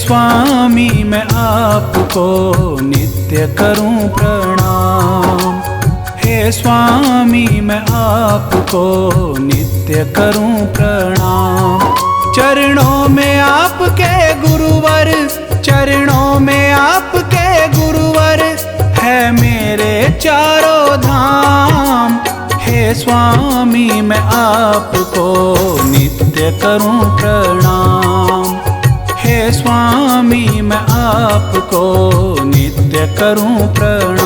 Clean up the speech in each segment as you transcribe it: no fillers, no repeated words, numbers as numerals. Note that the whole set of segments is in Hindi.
स्वामी मैं आपको नित्य करूं प्रणाम। हे स्वामी मैं आपको नित्य करूं प्रणाम। चरणों में आपके गुरुवर, चरणों में आपके गुरुवर है मेरे चारों धाम। हे स्वामी मैं आपको नित्य करूं प्रणाम। हे स्वामी मैं आपको नित्य करूं प्रणाम।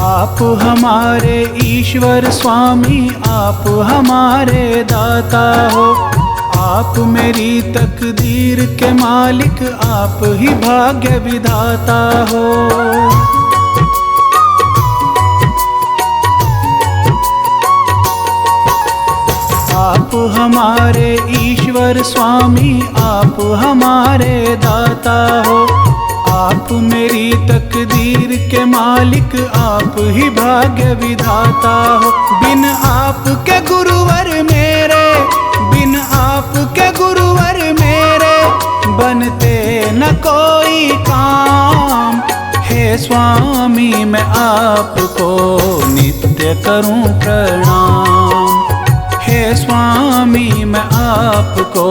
आप हमारे ईश्वर स्वामी, आप हमारे दाता हो। आप मेरी तकदीर के मालिक, आप ही भाग्य विधाता हो। आप हमारे ईश्वर स्वामी, आप हमारे दाता हो। आप मेरी तकदीर के मालिक, आप ही भाग्य विधाता हो। बिन आपके गुरुवर मेरे, बिन आपके गुरुवर मेरे बनते न कोई काम। हे स्वामी मैं आपको नित्य करूं प्रणाम। हे स्वामी मैं आपको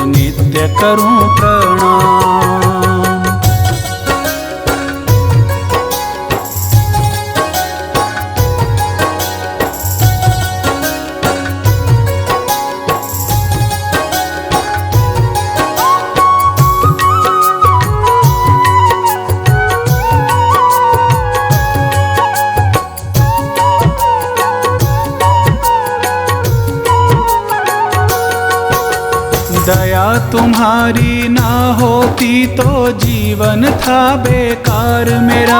नित्य करूं प्रणाम। दया तुम्हारी ना होती तो जीवन था बेकार मेरा।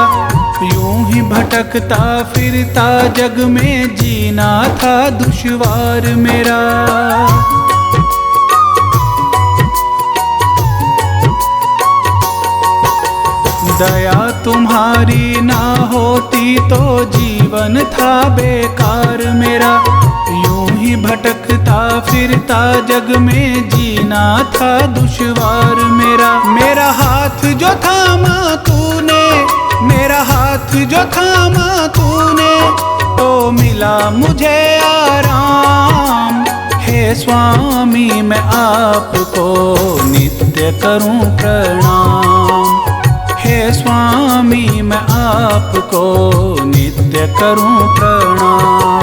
यूं ही भटकता फिरता जग में जीना था दुश्वार मेरा। दया तुम्हारी ना होती तो जीवन था बेकार मेरा। यूं ही भटकता फिरता जग में जीना था दुश्वार मेरा। मेरा हाथ जो थामा तूने, मेरा हाथ जो थामा तूने तो मिला मुझे आराम। हे स्वामी मैं आपको नित्य करूं प्रणाम। हे स्वामी मैं आपको नित्य करूं प्रणाम।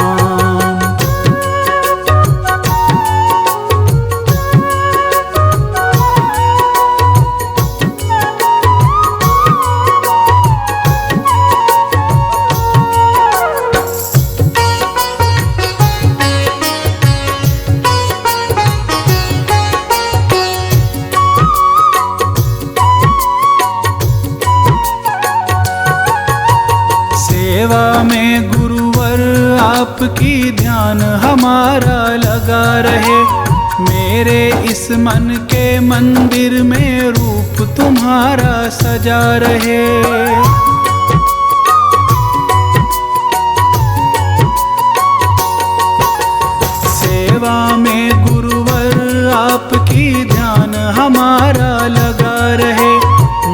सेवा में गुरुवर आपकी ध्यान हमारा लगा रहे। मेरे इस मन के मंदिर में रूप तुम्हारा सजा रहे। सेवा में गुरुवर आपकी ध्यान हमारा लगा रहे।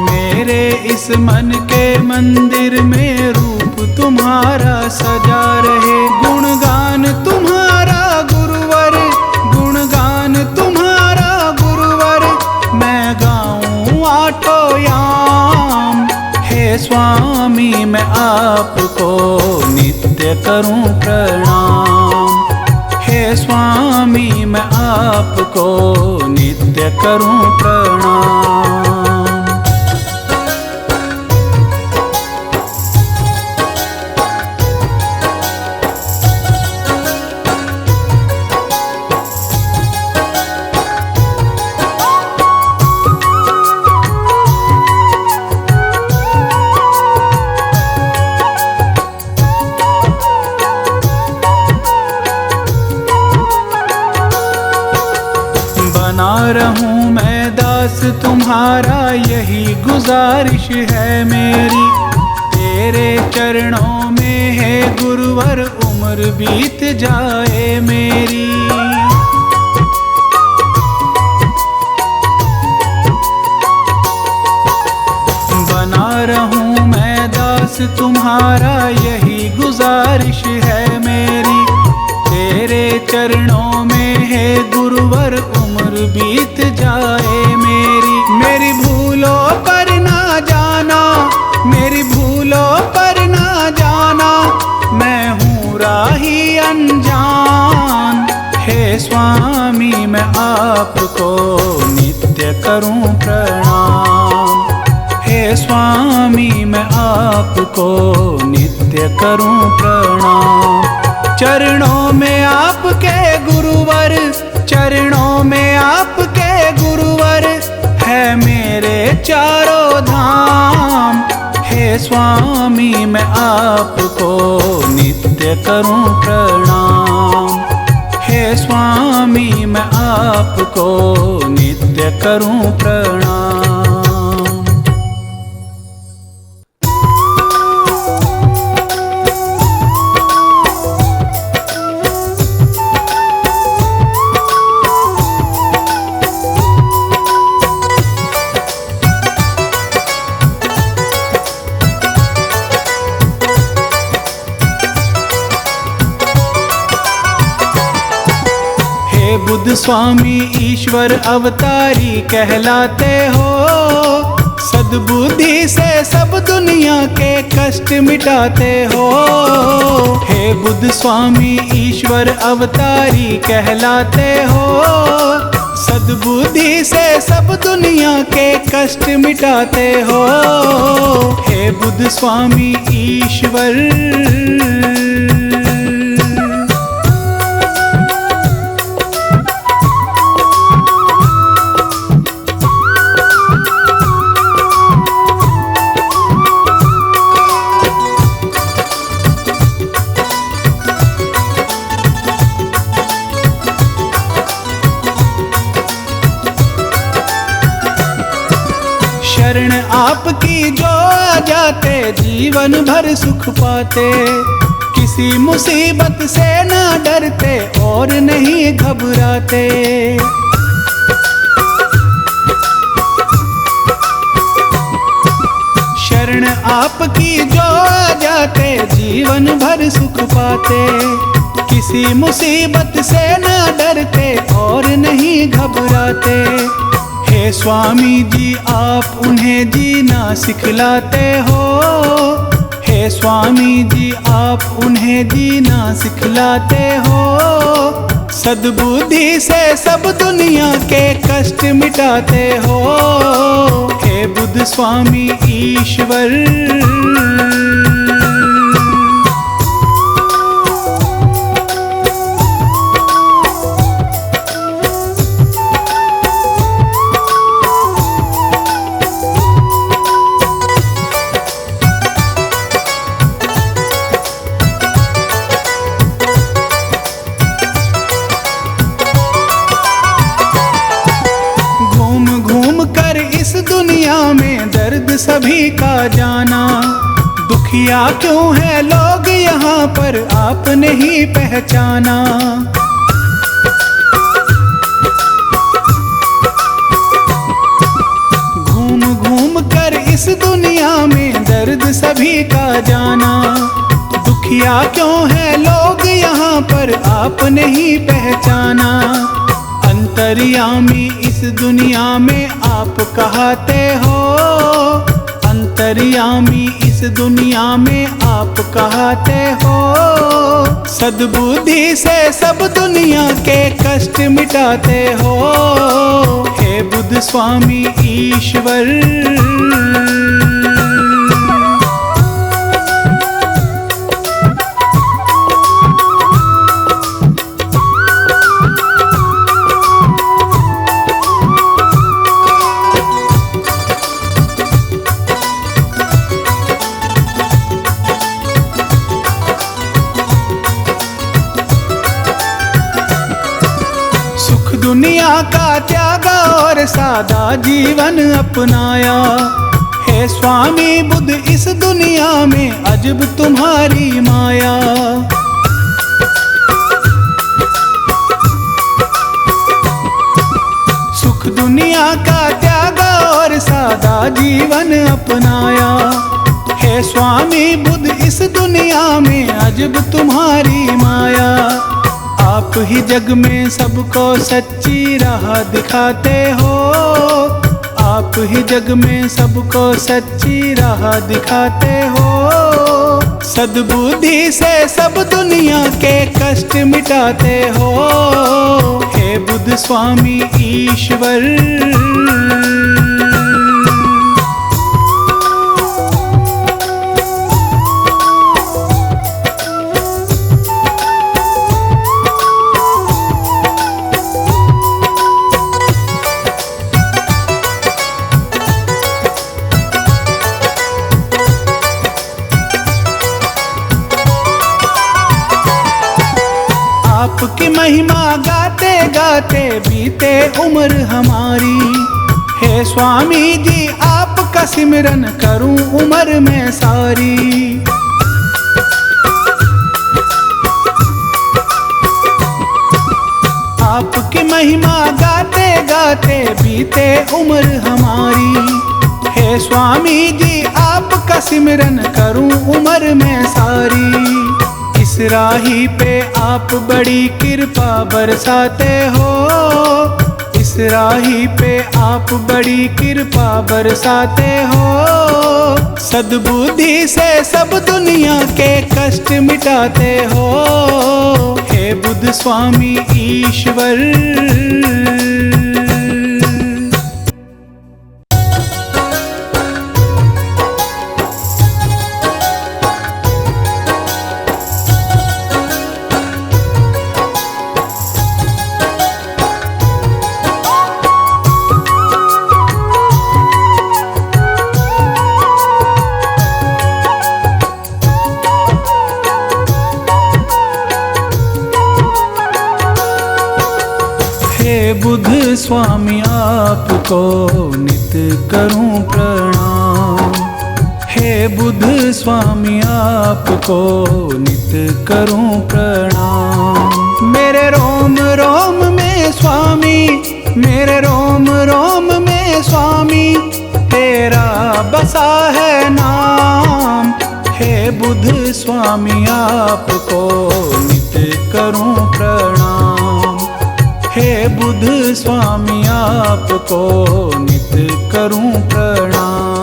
मेरे इस मन के मंदिर में रूप तुम्हारा सजा रहे। गुणगान तुम्हारा गुरुवर, गुणगान तुम्हारा गुरुवर मैं गाऊं आठों याम। हे स्वामी मैं आपको नित्य करूं प्रणाम। हे स्वामी मैं आपको नित्य करूं प्रणाम। रहूं मैं दास तुम्हारा, यही गुजारिश है मेरी। तेरे चरणों में है गुरुवर, उम्र बीत जाए मेरी। बना रहूं मैं दास तुम्हारा, यही गुजारिश है मेरी। तेरे चरणों में है गुरुवर, उम्र बीत जाए मेरी। मेरी भूलों पर ना जाना, मेरी भूलों पर ना जाना, मैं हूँ राही अनजान। हे स्वामी मैं आपको नित्य करूं प्रणाम। हे स्वामी मैं आपको नित्य करूं प्रणाम। चरणों में आपके गुरुवर, चरणों में आपके गुरुवर, है मेरे चारों धाम। हे स्वामी मैं आपको नित्य करूं प्रणाम। हे स्वामी मैं आपको नित्य करूं प्रणाम। बुद्ध स्वामी ईश्वर अवतारी कहलाते हो। सद्बुद्धि से सब दुनिया के कष्ट मिटाते हो। हे बुद्ध स्वामी ईश्वर अवतारी कहलाते हो। सद्बुद्धि से सब दुनिया के कष्ट मिटाते हो। हे बुद्ध स्वामी ईश्वर। शरण आपकी जो आ जाते, जीवन भर सुख पाते। किसी मुसीबत से ना डरते और नहीं घबराते। शरण आपकी जो आ जाते, जीवन भर सुख पाते। किसी मुसीबत से ना डरते और नहीं घबराते। हे स्वामी जी आप उन्हें जीना सिखलाते हो। हे स्वामी जी आप उन्हें जीना सिखलाते हो। सद्बुद्धि से सब दुनिया के कष्ट मिटाते हो। हे बुद्ध स्वामी ईश्वर। सभी का जाना, दुखिया क्यों है लोग यहाँ पर आप नहीं पहचाना। घूम घूम कर इस दुनिया में दर्द सभी का जाना। दुखिया क्यों है लोग यहाँ पर आप नहीं पहचाना। अंतर्यामी इस दुनिया में आप कहते हो। अंतर्यामी इस दुनिया में आप कहते हो। सद्बुद्धि से सब दुनिया के कष्ट मिटाते हो। हे बुद्ध स्वामी ईश्वर। दुनिया का त्यागा और सादा जीवन अपनाया। हे स्वामी बुद्ध इस दुनिया में अजब तुम्हारी माया। सुख दुनिया का त्यागा और सादा जीवन अपनाया। हे स्वामी बुद्ध इस दुनिया में अजब तुम्हारी माया। आप ही जग में सबको सच्ची राह दिखाते हो। आप ही जग में सबको सच्ची राह दिखाते हो। सद्बुद्धि से सब दुनिया के कष्ट मिटाते हो। हे बुद्ध स्वामी ईश्वर। आपकी महिमा गाते गाते बीते उम्र हमारी। हे स्वामी जी आपका सिमरन करूं उम्र में सारी। आपकी महिमा गाते गाते बीते उम्र हमारी। हे स्वामी जी आपका सिमरन करूं उम्र में सारी। इस राही पे आप बड़ी कृपा बरसाते हो। इस राही पे आप बड़ी कृपा बरसाते हो। सद्बुद्धि से सब दुनिया के कष्ट मिटाते हो। हे बुद्ध स्वामी ईश्वर। हे बुद्ध स्वामी आपको नित करूं प्रणाम। हे बुद्ध स्वामी आपको नित करूं प्रणाम। मेरे रोम रोम में स्वामी, मेरे रोम रोम में स्वामी तेरा बसा है नाम। हे बुद्ध स्वामी आपको नित करूं प्रणाम। हे बुद्ध स्वामी आपको नित करूं प्रणाम।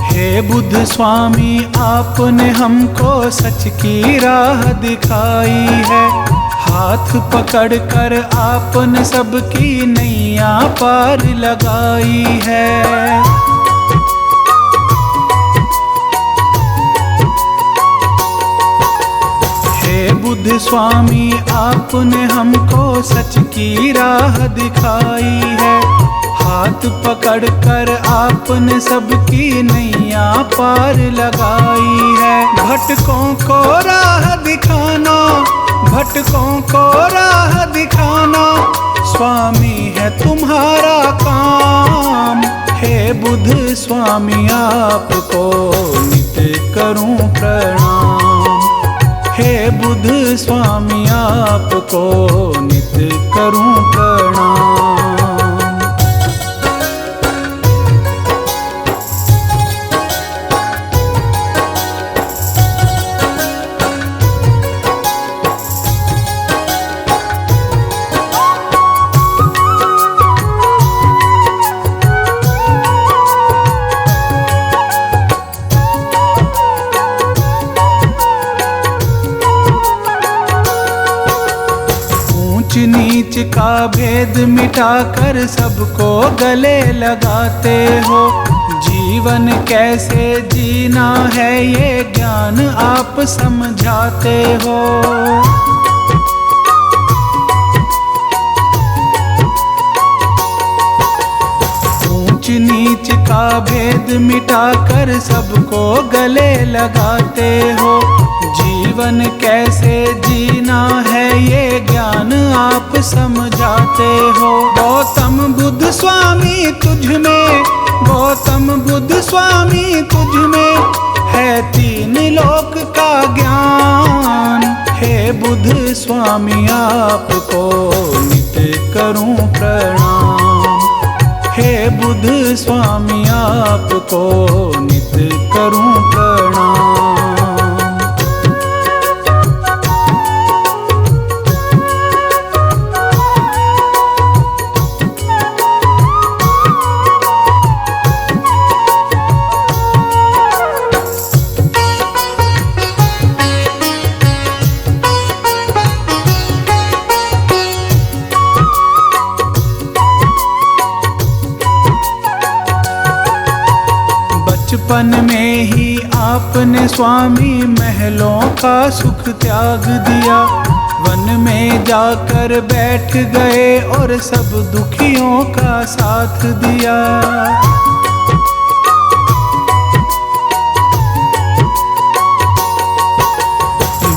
हे बुद्ध स्वामी आपने हमको सच की राह दिखाई है। हाथ पकड़ कर आपने सबकी नैया पार लगाई है। हे बुद्ध स्वामी आपने हमको सच की राह दिखाई है। हाथ पकड़ कर आपने सबकी नैया पार लगाई है। भटकों को राह दिखाना, भटकों को राह दिखाना स्वामी है तुम्हारा काम। हे बुद्ध स्वामी आपको नित करूं प्रणाम। हे बुद्ध स्वामी आपको नित करूं प्रणाम। ऊंच नीच का भेद मिटाकर सबको गले लगाते हो। जीवन कैसे जीना है ये ज्ञान आप समझाते हो। ऊंच नीच का भेद मिटाकर सबको गले लगाते हो। जीवन कैसे जीना है ये ज्ञान आप समझाते हो। गौतम बुद्ध स्वामी तुझ में, गौतम बुद्ध स्वामी तुझ में है तीन लोक का ज्ञान। हे बुद्ध स्वामी आपको नित करूं प्रणाम। हे बुद्ध स्वामी आपको नित करूं प्रणाम। बचपन में ही आपने स्वामी महलों का सुख त्याग दिया। वन में जाकर बैठ गए और सब दुखियों का साथ दिया।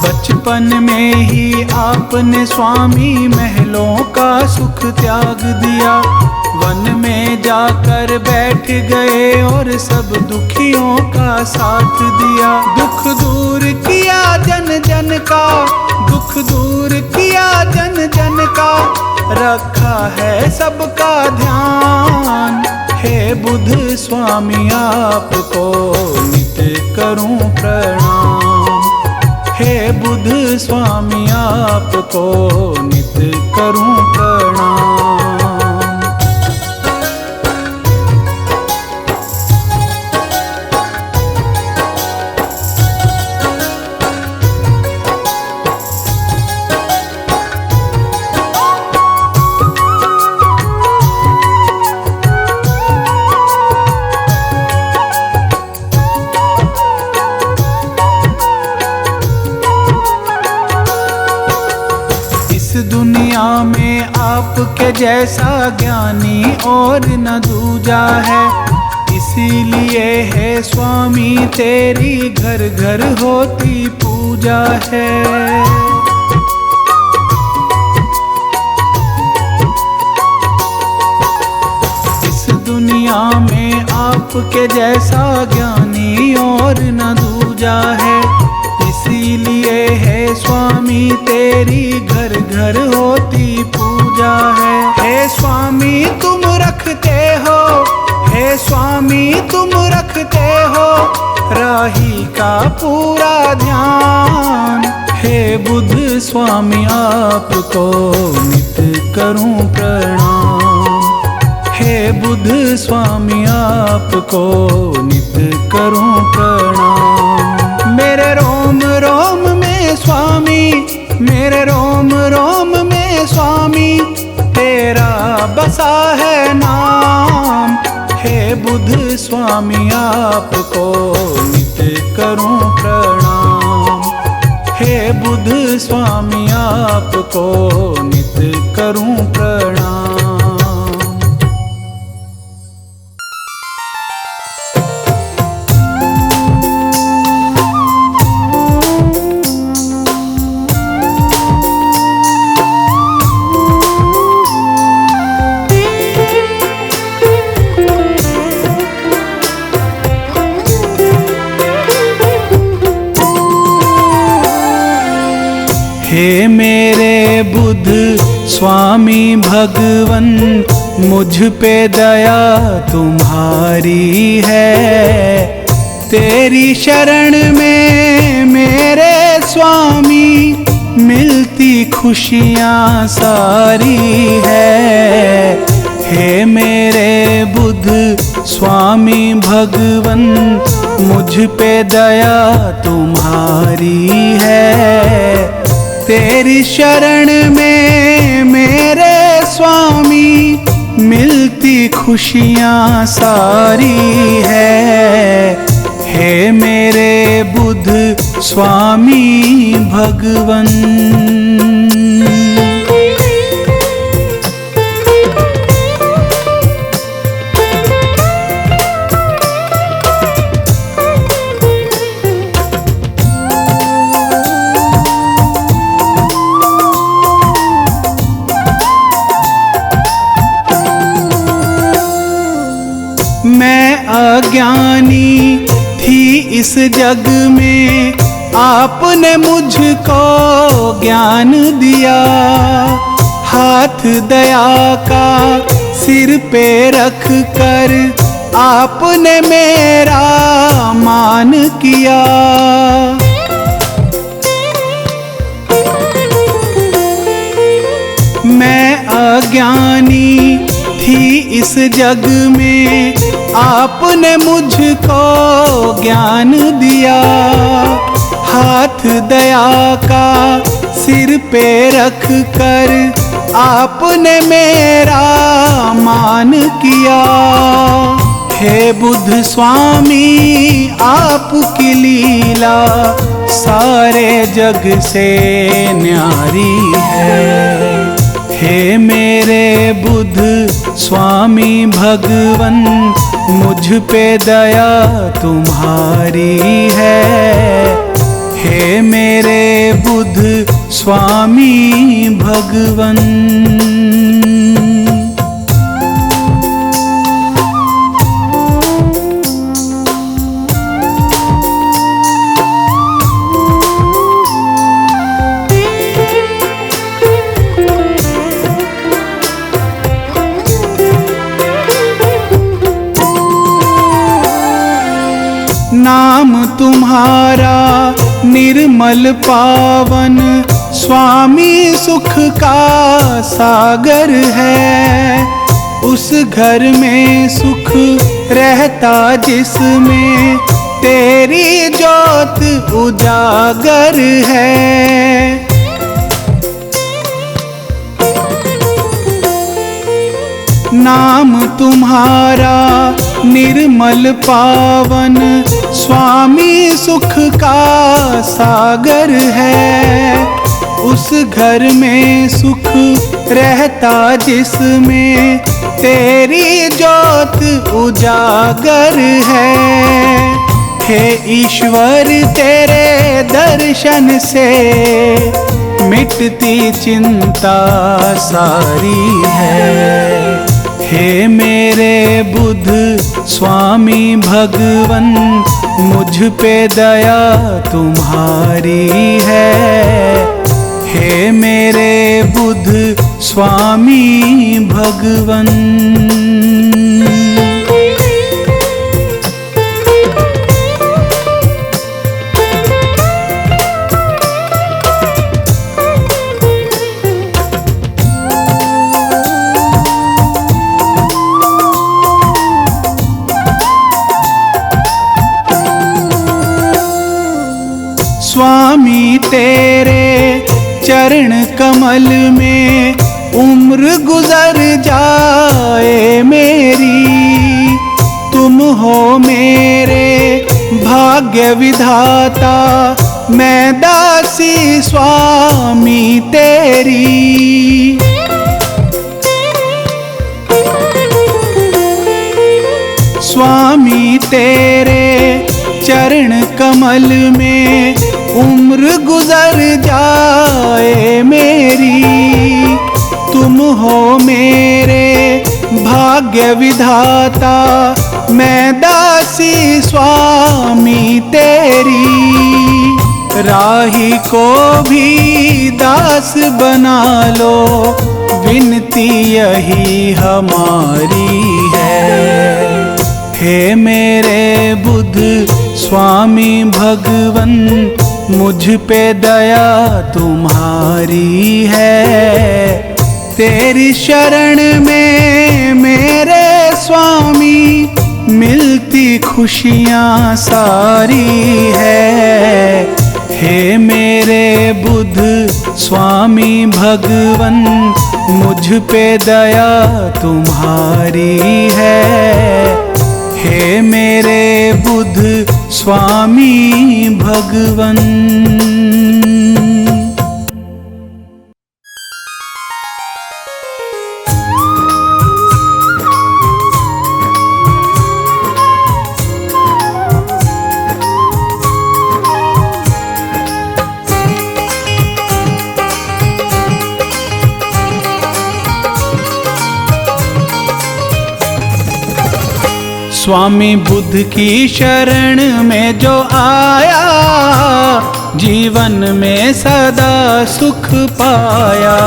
बचपन में ही आपने स्वामी महलों का सुख त्याग दिया। वन में जाकर बैठ गए और सब दुखियों का साथ दिया। दुख दूर किया जन जन का, दुख दूर किया जन जन का, रखा है सबका ध्यान। हे बुद्ध स्वामी आपको नित करूं प्रणाम। हे बुद्ध स्वामी आपको नित करूं प्रणाम। दुनिया में आपके जैसा ज्ञानी और न दूजा है। इसीलिए है स्वामी तेरी घर घर होती पूजा है। इस दुनिया में आपके जैसा ज्ञानी और न दूजा है। इसीलिए है स्वामी तेरी घर घर होती पूजा है। हे स्वामी तुम रखते हो, हे स्वामी तुम रखते हो राही का पूरा ध्यान। हे बुद्ध स्वामी आपको नित करूं प्रणाम। हे बुद्ध स्वामी आपको नित करूं प्रणाम। मेरे रोम रोम में स्वामी, मेरे रोम रोम में स्वामी तेरा बसा है नाम। हे बुद्ध स्वामी आपको नित करूं प्रणाम। हे बुद्ध स्वामी आपको नित करूं प्रणाम। हे मेरे बुद्ध स्वामी भगवन, मुझ पे दया तुम्हारी है। तेरी शरण में मेरे स्वामी मिलती खुशियाँ सारी है। हे मेरे बुद्ध स्वामी भगवन, मुझ पे दया तुम्हारी है। तेरी शरण में मेरे स्वामी मिलती खुशियाँ सारी है। हे मेरे बुद्ध स्वामी भगवन। मैं अज्ञानी थी इस जग में, आपने मुझको ज्ञान दिया। हाथ दया का सिर पे रख कर आपने मेरा मान किया। मैं अज्ञानी थी इस जग में, आपने मुझको ज्ञान दिया। हाथ दया का सिर पे रख कर आपने मेरा मान किया। हे बुद्ध स्वामी आपकी लीला सारे जग से न्यारी है। हे मेरे बुद्ध स्वामी भगवन, मुझ पे दया तुम्हारी है। हे मेरे बुद्ध स्वामी भगवन। नाम तुम्हारा निर्मल पावन, स्वामी सुख का सागर है। उस घर में सुख रहता जिसमें तेरी ज्योत उजागर है। नाम तुम्हारा निर्मल पावन, स्वामी सुख का सागर है। उस घर में सुख रहता जिसमें तेरी ज्योत उजागर है। हे ईश्वर तेरे दर्शन से मिटती चिंता सारी है। हे मेरे बुद्ध स्वामी भगवन, मुझ पे दया तुम्हारी है। हे मेरे बुद्ध स्वामी भगवन। स्वामी तेरे चरण कमल में उम्र गुजर जाए मेरी। तुम हो मेरे भाग्य विधाता, मैं दासी स्वामी तेरी। स्वामी तेरे चरण कमल में उम्र गुजर जाए मेरी। तुम हो मेरे भाग्य विधाता, मैं दासी स्वामी तेरी। राही को भी दास बना लो, विनती यही हमारी है। हे मेरे बुद्ध स्वामी भगवन, मुझ पे दया तुम्हारी है। तेरी शरण में मेरे स्वामी मिलती खुशियाँ सारी है। हे मेरे बुद्ध स्वामी भगवन मुझ पे दया तुम्हारी है। हे मेरे बुद्ध स्वामी भगवन। स्वामी बुद्ध की शरण में जो आया, जीवन में सदा सुख पाया।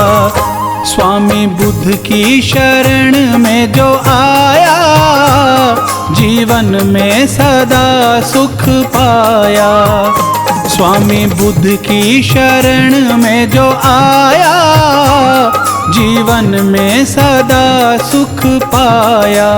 स्वामी बुद्ध की शरण में जो आया, जीवन में सदा सुख पाया। स्वामी बुद्ध की शरण में जो आया, जीवन में सदा सुख पाया।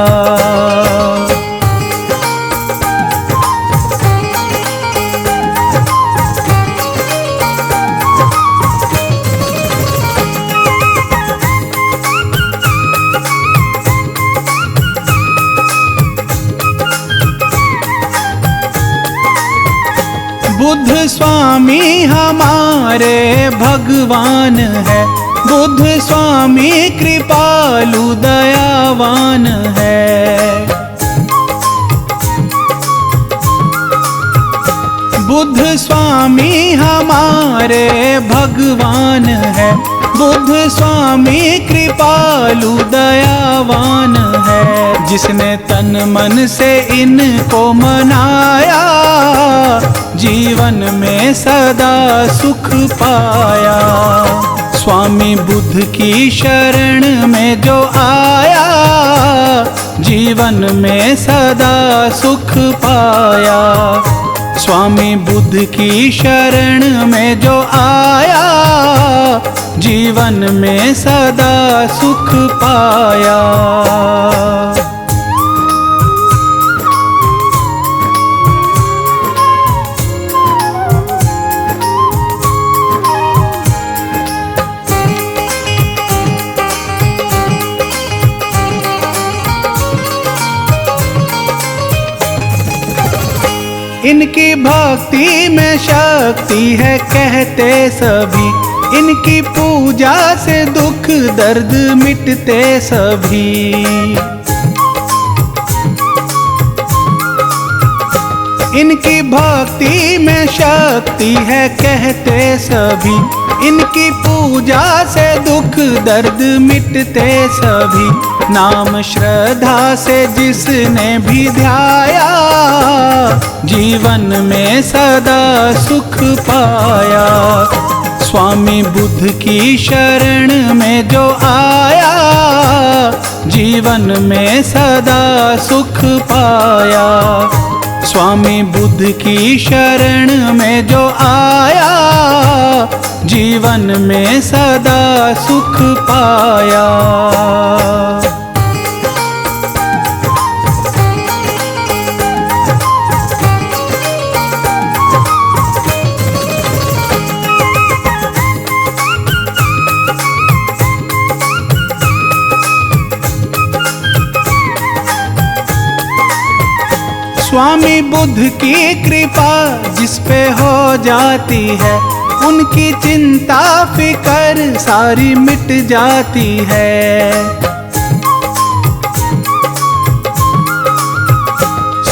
बुद्ध स्वामी हमारे भगवान है। बुद्ध स्वामी कृपालु दयावान है। बुद्ध स्वामी हमारे भगवान है। बुद्ध स्वामी कृपालु दयावान है। जिसने तन मन से इनको मनाया, जीवन में सदा सुख पाया। स्वामी बुद्ध की शरण में जो आया, जीवन में सदा सुख पाया। स्वामी बुद्ध की शरण में जो आया, जीवन में सदा सुख पाया। इनकी भक्ति में शक्ति है कहते सभी। इनकी पूजा से दुख दर्द मिटते सभी। इनकी भक्ति में शक्ति है कहते सभी। इनकी पूजा से दुख दर्द मिटते सभी। नाम श्रद्धा से जिसने भी ध्याया, जीवन में सदा सुख पाया। स्वामी बुद्ध की शरण में जो आया, जीवन में सदा सुख पाया। स्वामी बुद्ध की शरण में जो आया, जीवन में सदा सुख पाया। स्वामी बुद्ध की कृपा जिस पे हो जाती है, उनकी चिंता फिकर सारी मिट जाती है।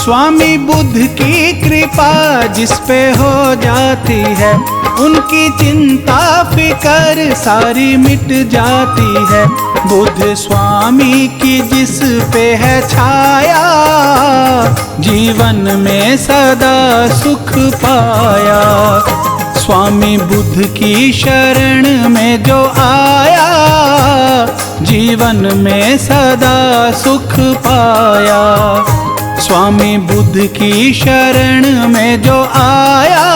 स्वामी बुद्ध की कृपा जिस पे हो जाती है, उनकी चिंता फिकर सारी मिट जाती है। बुद्ध स्वामी की जिस पे है छाया, जीवन में सदा सुख पाया। स्वामी बुद्ध की शरण में जो आया, जीवन में सदा सुख पाया। स्वामी बुद्ध की शरण में जो आया,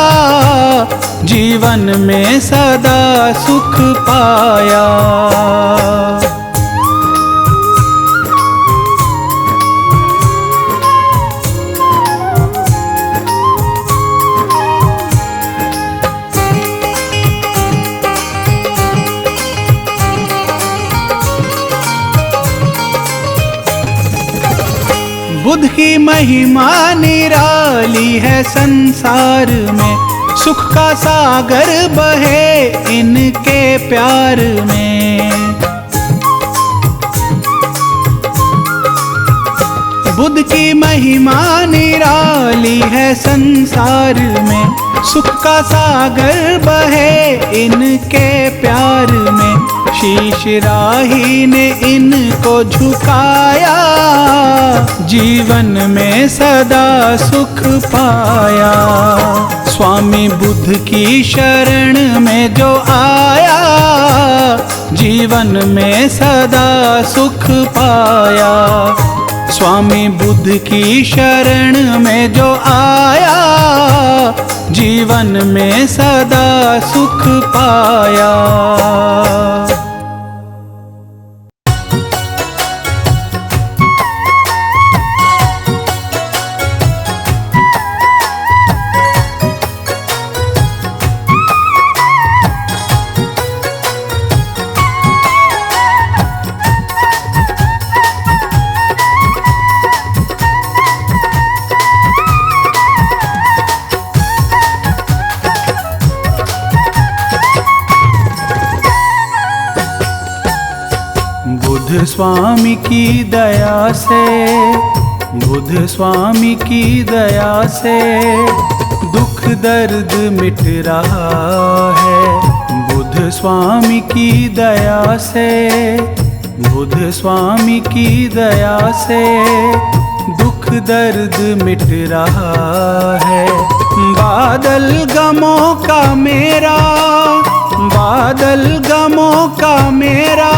जीवन में सदा सुख पाया। बुद्ध की महिमा निराली है संसार में, सुख का सागर बहे इनके प्यार में। बुद्ध की महिमा निराली है संसार में, सुख का सागर बहे इनके प्यार में। शीश राही ने इनको झुकाया, जीवन में सदा सुख पाया। स्वामी बुद्ध की शरण में जो आया, जीवन में सदा सुख पाया। स्वामी बुद्ध की शरण में जो आया, जीवन में सदा सुख पाया। बुद्ध स्वामी की दया से, बुद्ध स्वामी की दया से दुख दर्द मिट रहा है। बुद्ध स्वामी की दया से, बुद्ध स्वामी की दया से दुख दर्द मिट रहा है। बादल गमों का मेरा, बादल गमों का मेरा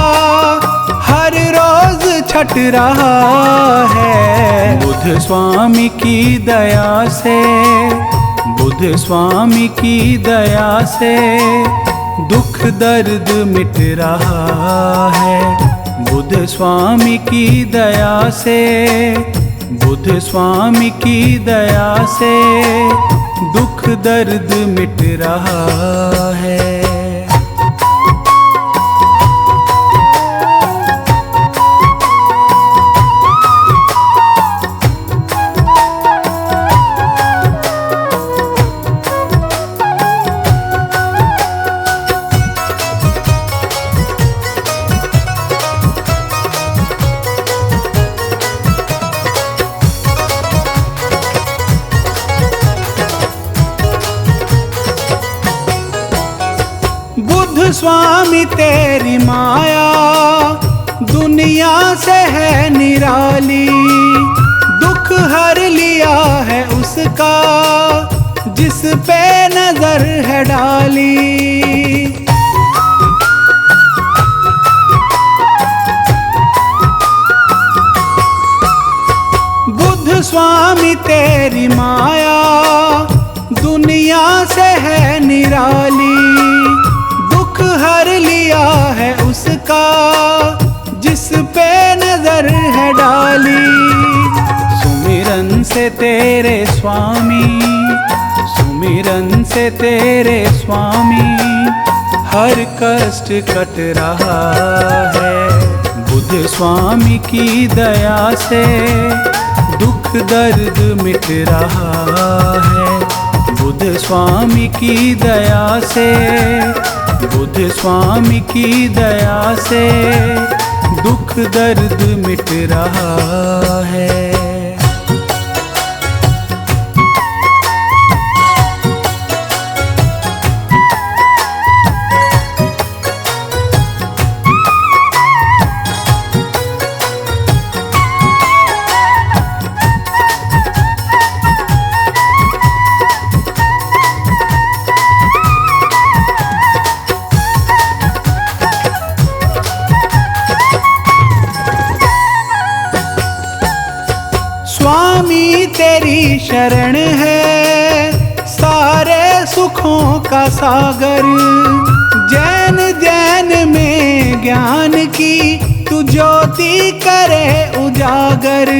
हर रोज छट रहा है। बुद्ध स्वामी की दया से, बुद्ध स्वामी की दया से दुख दर्द मिट रहा है। बुद्ध स्वामी की दया से, बुद्ध स्वामी की दया से दुख दर्द मिट रहा है। बुद्ध स्वामी तेरी माया दुनिया से है निराली, दुख हर लिया है उसका जिस पे नजर है डाली। बुद्ध स्वामी तेरी माया दुनिया से है निराली, दुख हर लिया है उसका जिस पे नजर है डाली। सुमिरन से तेरे स्वामी, सुमिरन से तेरे स्वामी हर कष्ट कट रहा है। बुद्ध स्वामी की दया से दुख दर्द मिट रहा है। बुद्ध स्वामी की दया से, बुद्ध स्वामी की दया से दुख दर्द मिट रहा है। स्वामी तेरी शरण है सारे सुखों का सागर, जैन जैन में ज्ञान की तू ज्योति करे उजागर।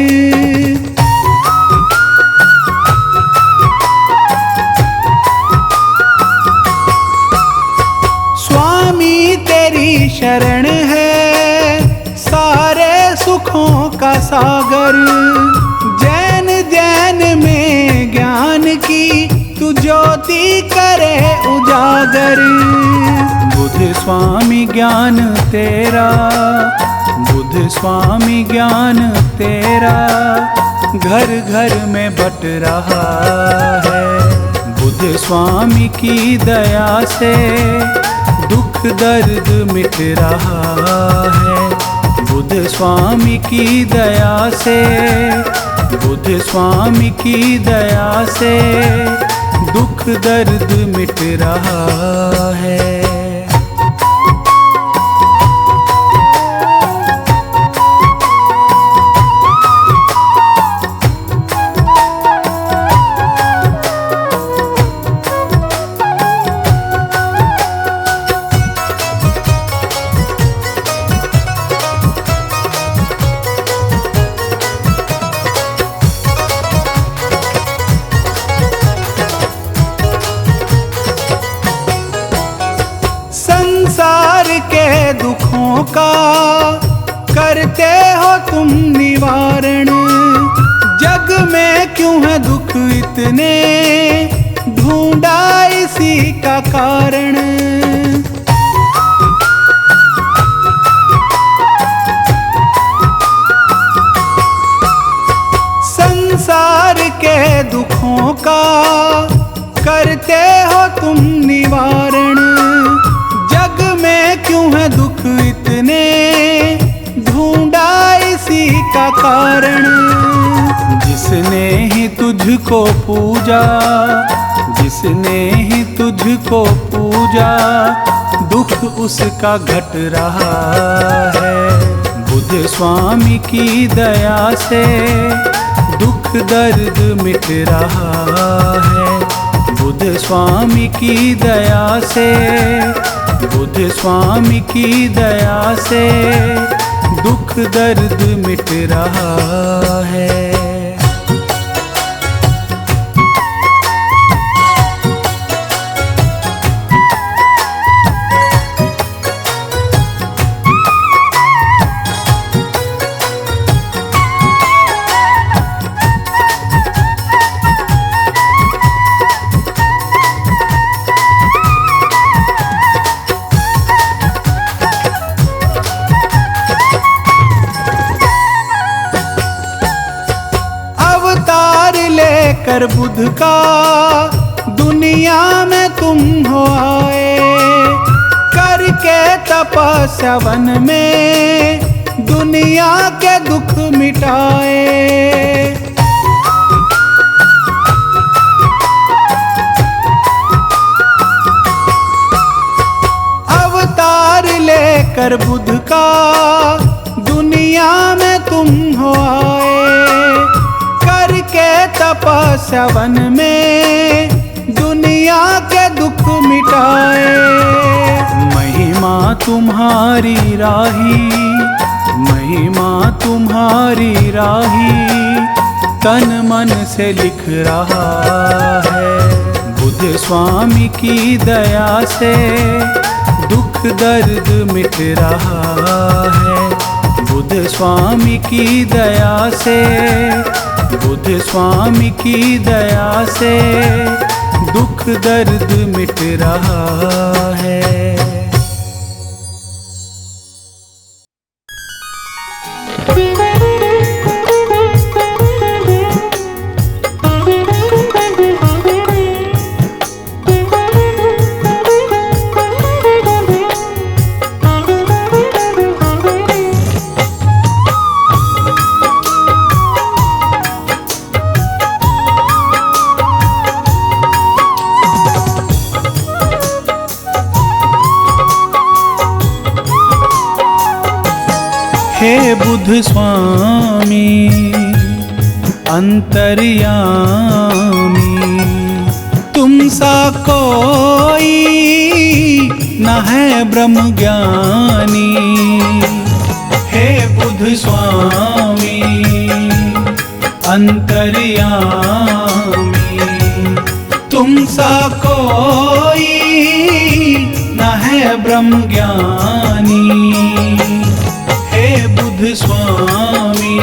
स्वामी तेरी शरण है सारे सुखों का सागर, ज्ञान की तू ज्योति करे उजागर। बुद्ध स्वामी ज्ञान तेरा, बुद्ध स्वामी ज्ञान तेरा घर घर में बट रहा है। बुद्ध स्वामी की दया से दुख दर्द मिट रहा है। बुद्ध स्वामी की दया से, बुद्ध स्वामी की दया से दुख दर्द मिट रहा है। संसार के दुखों का करते हो तुम निवारण। जग में क्यों है दुख इतने, ढूंढा इसी का कारण। संसार के दुखों का करते हो तुम निवारण। जग में क्यों है दुख इतने, ढूंढा इसी का कारण। जिसने ही तुझको पूजा, जिसने ही तुझको पूजा दुख उसका घट रहा है। बुद्ध स्वामी की दया से दुख दर्द मिट रहा है। बुद्ध स्वामी की दया से, बुद्ध स्वामी की दया से दुख दर्द मिट रहा है। कर बुद्ध का दुनिया में तुम हो आए। करके तपस्या वन में दुनिया के दुख मिटाए। अवतार लेकर बुद्ध का दुनिया में तुम हो आए। करके तपस्या वन में दुनिया के दुख मिटाए। महिमा तुम्हारी राही, महिमा तुम्हारी राही तन मन से लिख रहा है। बुद्ध स्वामी की दया से दुख दर्द मिट रहा है। बुद्ध स्वामी की दया से, बुद्ध स्वामी की दया से दुख दर्द मिट रहा है। हे बुद्ध स्वामी अंतर्यामी, तुम सा कोई न है ब्रह्म ज्ञानी। हे बुद्ध स्वामी अंतर्यामी, तुम सा कोई न है ब्रह्म ज्ञानी। हे बुद्ध स्वामी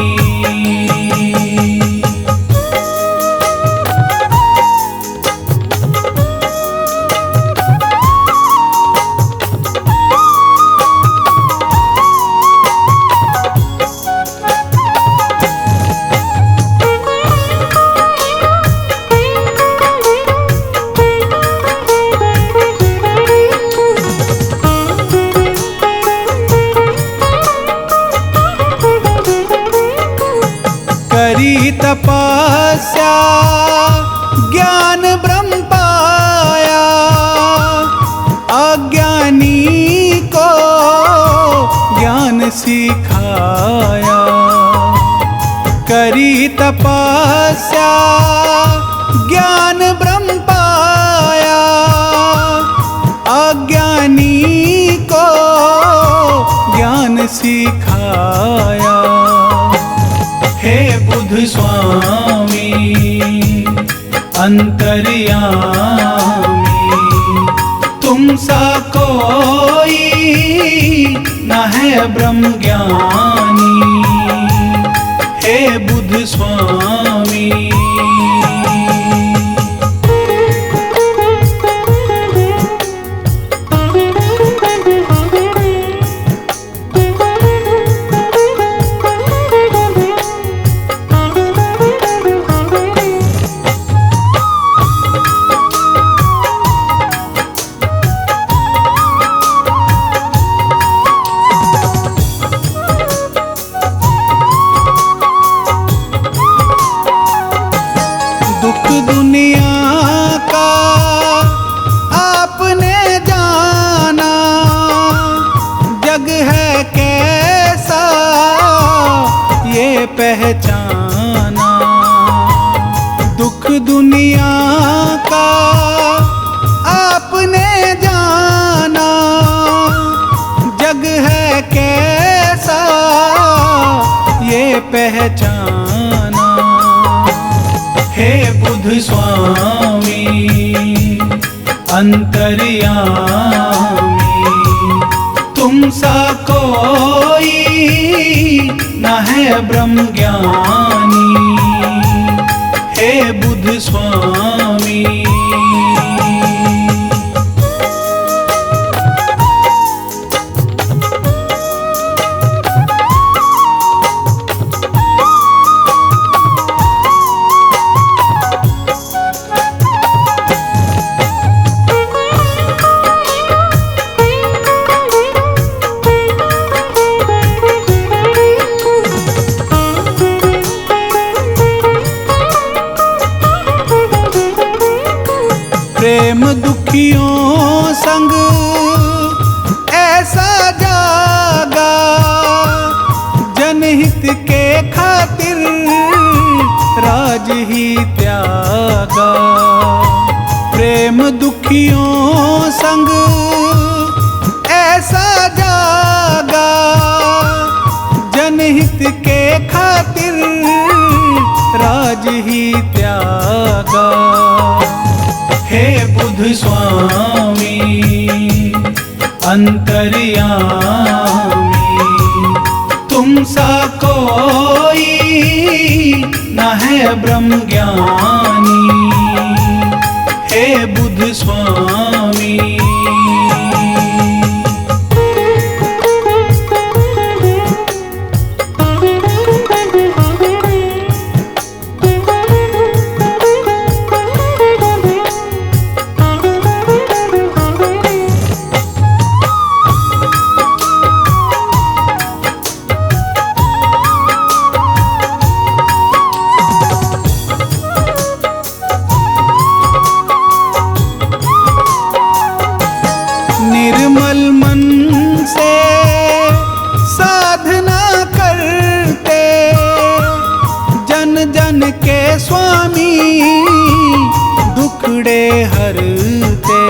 करी तपस्या ज्ञान ब्रह्म पाया, अज्ञानी को ज्ञान सिखाया। करी तपस्या ज्ञान ब्रह्म पाया, अज्ञानी को ज्ञान सिखाया। हे बुद्ध स्वामी अंतर्यामी, तुम सा कोई न है ब्रह्म ज्ञानी। हे बुद्ध स्वामी दुनिया का आपने जाना, जग है कैसा ये पहचाना। दुख दुनिया का आपने जाना, जग है कैसा ये पहचाना। हे बुद्ध स्वामी अंतर्यामी, तुम सा कोई न है ब्रह्म ज्ञानी। हे बुद्ध स्वामी प्रेम दुखियों संग ऐसा जागा, जनहित के खातिर राज ही त्यागा। प्रेम दुखियों संग ऐसा जागा, जनहित के खातिर राज ही त्यागा। हे बुद्ध स्वामी अंतर्यामी, तुम सा कोई न है ब्रह्म ज्ञानी। हे बुद्ध स्वामी निर्मल मन से साधना करते, जन जन के स्वामी दुखड़े हरते।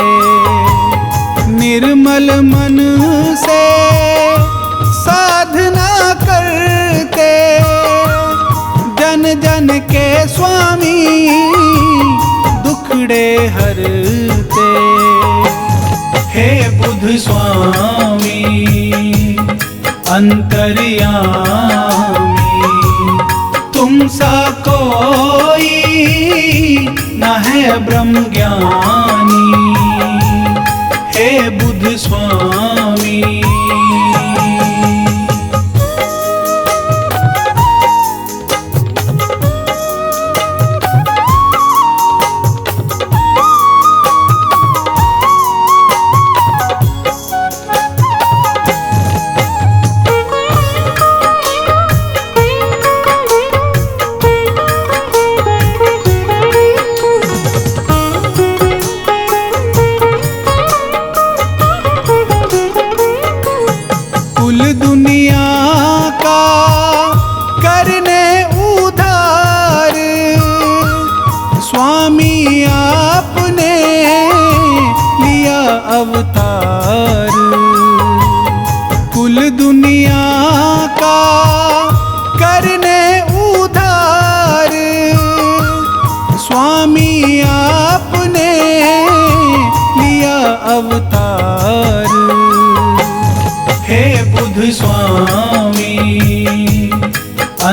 निर्मल मन से साधना करते, जन जन के स्वामी दुखड़े हरते। हे बुद्ध स्वामी अंतर्यामी, तुम सा कोई न है ब्रह्म ज्ञानी। हे बुद्ध स्वामी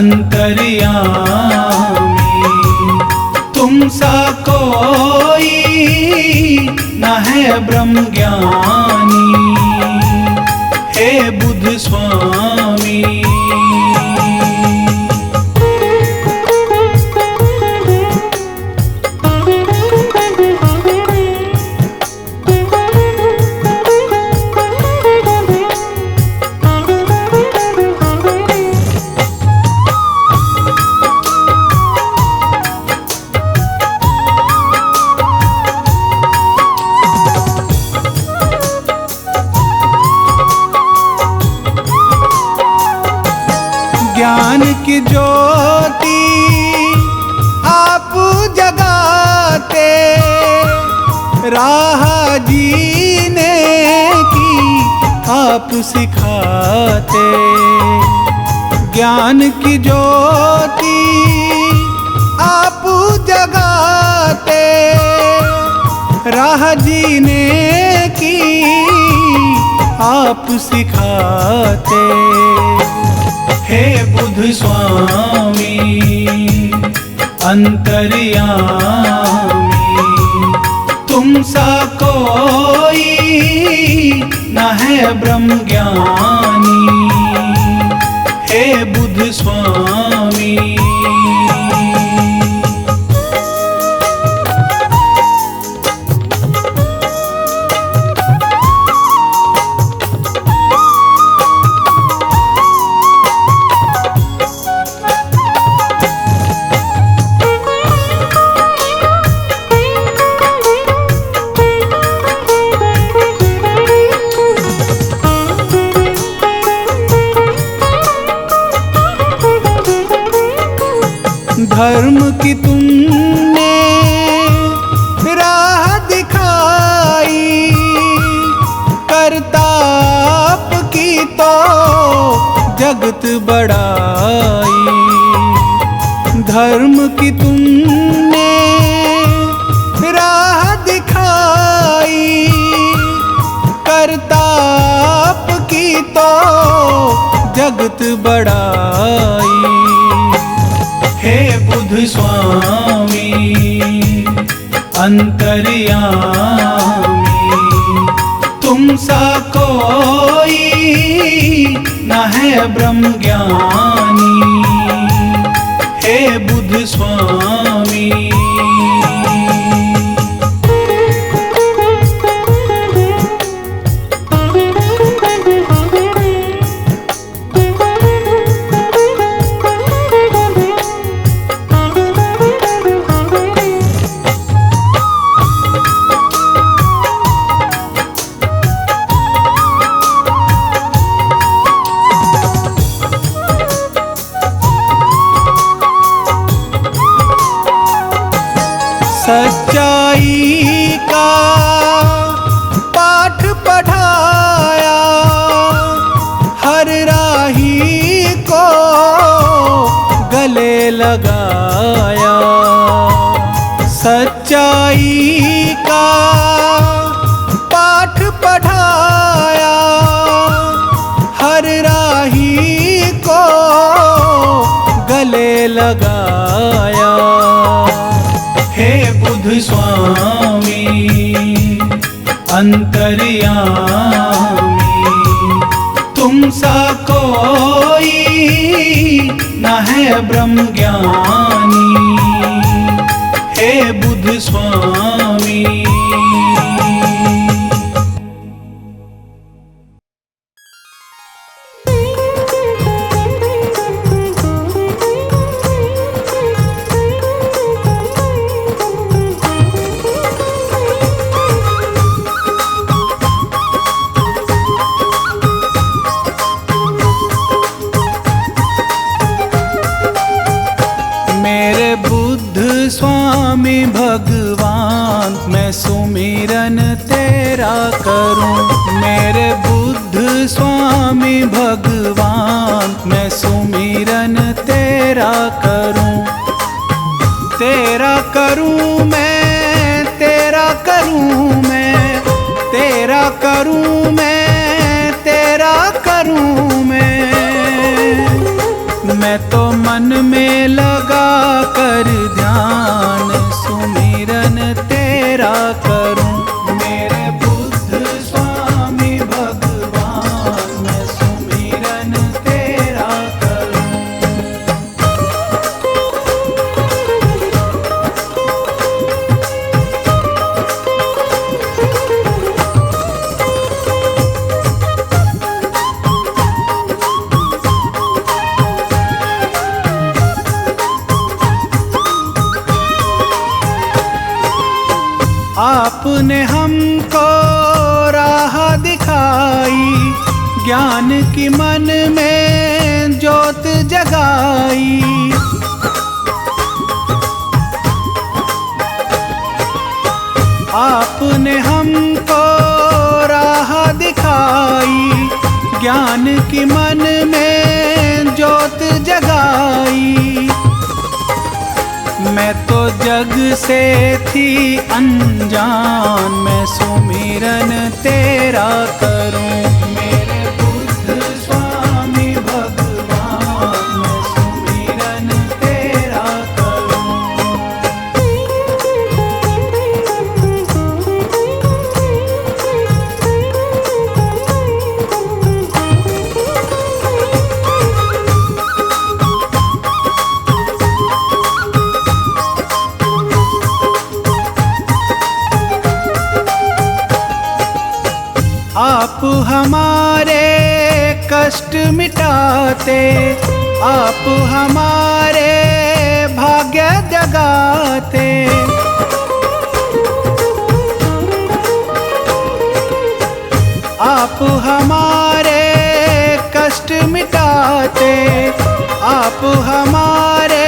अंतर्यामी। तुम सा कोई न है ब्रह्म ज्ञानी, हे बुद्ध स्वामी। ज्ञान की ज्योति आप जगाते, राह जीने की आप सिखाते। ज्ञान की ज्योति आप जगाते, राह जीने की आप सिखाते। हे बुद्ध स्वामी अंतर्यामी, तुम सा कोई न है ब्रह्म ज्ञानी, हे बुद्ध स्वामी। धर्म की तुमने राह दिखाई, करताप की तो जगत बढ़ाई। धर्म की तुमने राह दिखाई, करताप की तो जगत बढ़ाई। हे बुद्ध स्वामी अंतर्यामी, तुम सा कोई न है ब्रह्म ज्ञानी, हे बुद्ध स्वामी। सच्चाई का पाठ पढ़ाया, हर राही को गले लगाया। सच्चाई का पाठ पढ़ाया, हर राही को गले लगाया। हे बुद्ध स्वामी अंतर्यामी, तुम सा कोई न है ब्रह्म ज्ञानी, हे बुद्ध स्वामी। मेरे बुद्ध स्वामी भगवान, मैं सुमिरन तेरा करूं। मेरे बुद्ध स्वामी भगवान, मैं सुमिरन तेरा करूं। तेरा करूं मैं, तेरा करूं मैं, तेरा करूं मैं, तेरा करूं मैं। मैं तो मन में लगा कर ध्यान सुमिरन तेरा करूं। मेरे बुद्ध स्वामी भगवान मैं सुमिरन तेरा करूं। आपने हमको राह दिखाई, ज्ञान की मन में ज्योत जगाई। आपने हमको राह दिखाई, ज्ञान की मन में ज्योत जगाई। मैं तो जग से थी अनजान मैं सुमिरन तेरा करूं। मेरे बुद्ध स्वामी भगवान मैं सुमिरन तेरा करूं। आप हमारे कष्ट मिटाते, आप हमारे भाग्य जगाते। आप हमारे कष्ट मिटाते, आप हमारे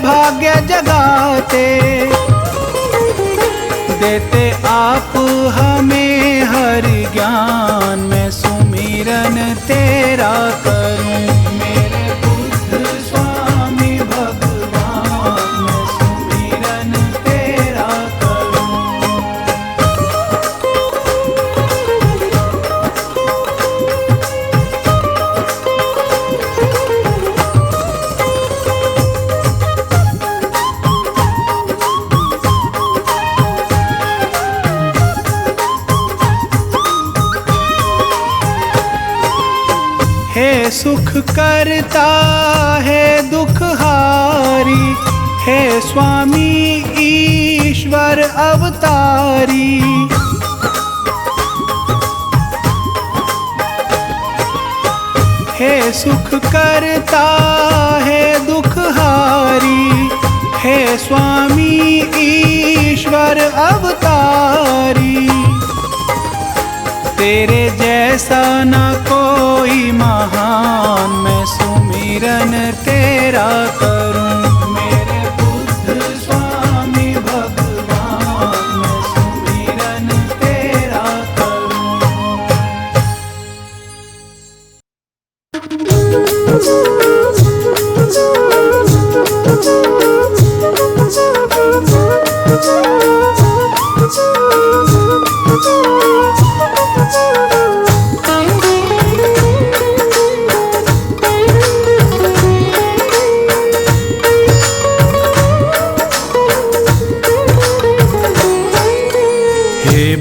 भाग्य जगाते। देते आप हमें हर ज्ञान मैं सुमिरन तेरा करूं। मेरे बुद्ध स्वामी भगवान मैं सुमिरन तेरा करूं। हे सुख करता है दुख हारी, हे स्वामी ईश्वर अवतारी। हे सुख करता है दुख हारी, हे स्वामी ईश्वर अवतारी। तेरे जैसा न कोई महान मैं सुमिरन तेरा करूं। मेरे बुद्ध स्वामी भगवान मैं सुमिरन तेरा करूं।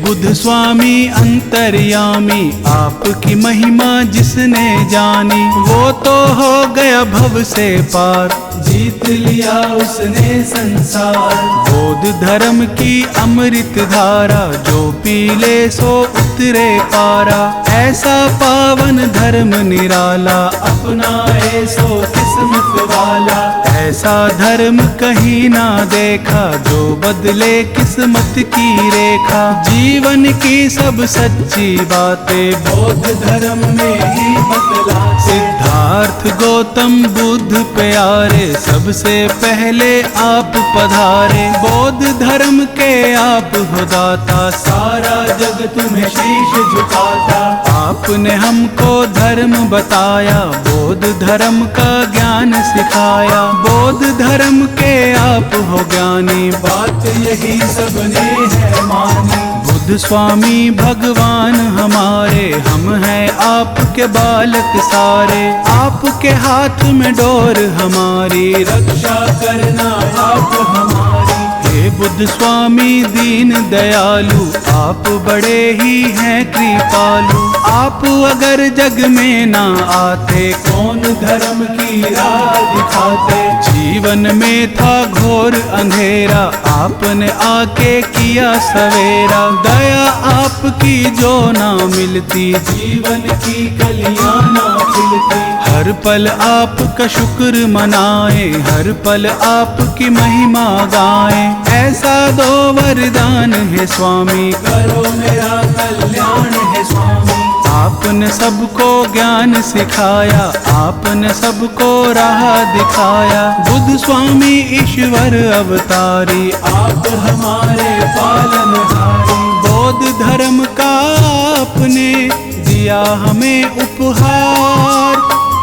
बुद्ध स्वामी अंतर्यामी आपकी महिमा जिसने जानी, वो तो हो गया भव से पार, जीत लिया उसने संसार। बौद्ध धर्म की अमृत धारा जो पी ले सो उतरे पारा। ऐसा पावन धर्म निराला अपनाए सो किस्मत वाला। ऐसा धर्म कहीं ना देखा जो बदले किस्मत की रेखा। जीवन की सब सच्ची बातें बौद्ध धर्म में ही बतला। सिद्धार्थ गौतम बुद्ध प्यारे सबसे पहले आप पधारे। बौद्ध धर्म के आप हो दाता, सारा जग तुम्हें शीश झुकाता। आपने हमको धर्म बताया, बौद्ध धर्म का ज्ञान सिखाया। बौद्ध धर्म के आप हो ज्ञानी, बात यही सबने है मानी। बुद्ध स्वामी भगवान हमारे, हम हैं आपके बालक सारे। आपके हाथ में डोर हमारी, रक्षा करना आप हमारी। हे बुद्ध स्वामी दीन दयालु, आप बड़े ही हैं कृपालु। आप अगर जग में ना आते, कौन धर्म की राह दिखाते। जीवन में था घोर अंधेरा, आपने आके किया सवेरा। दया आपकी जो ना मिलती, जीवन की कलियां ना खिलती। हर पल आपका शुक्र मनाए, हर पल आपकी महिमा गाएं। ऐसा दो वरदान है स्वामी, करो मेरा कल्याण है स्वामी। आपने सबको ज्ञान सिखाया, आपने सबको राह दिखाया। बुद्ध स्वामी ईश्वर अवतारी, आप हमारे पालनहारी। बौद्ध धर्म का आपने दिया हमें उपहार।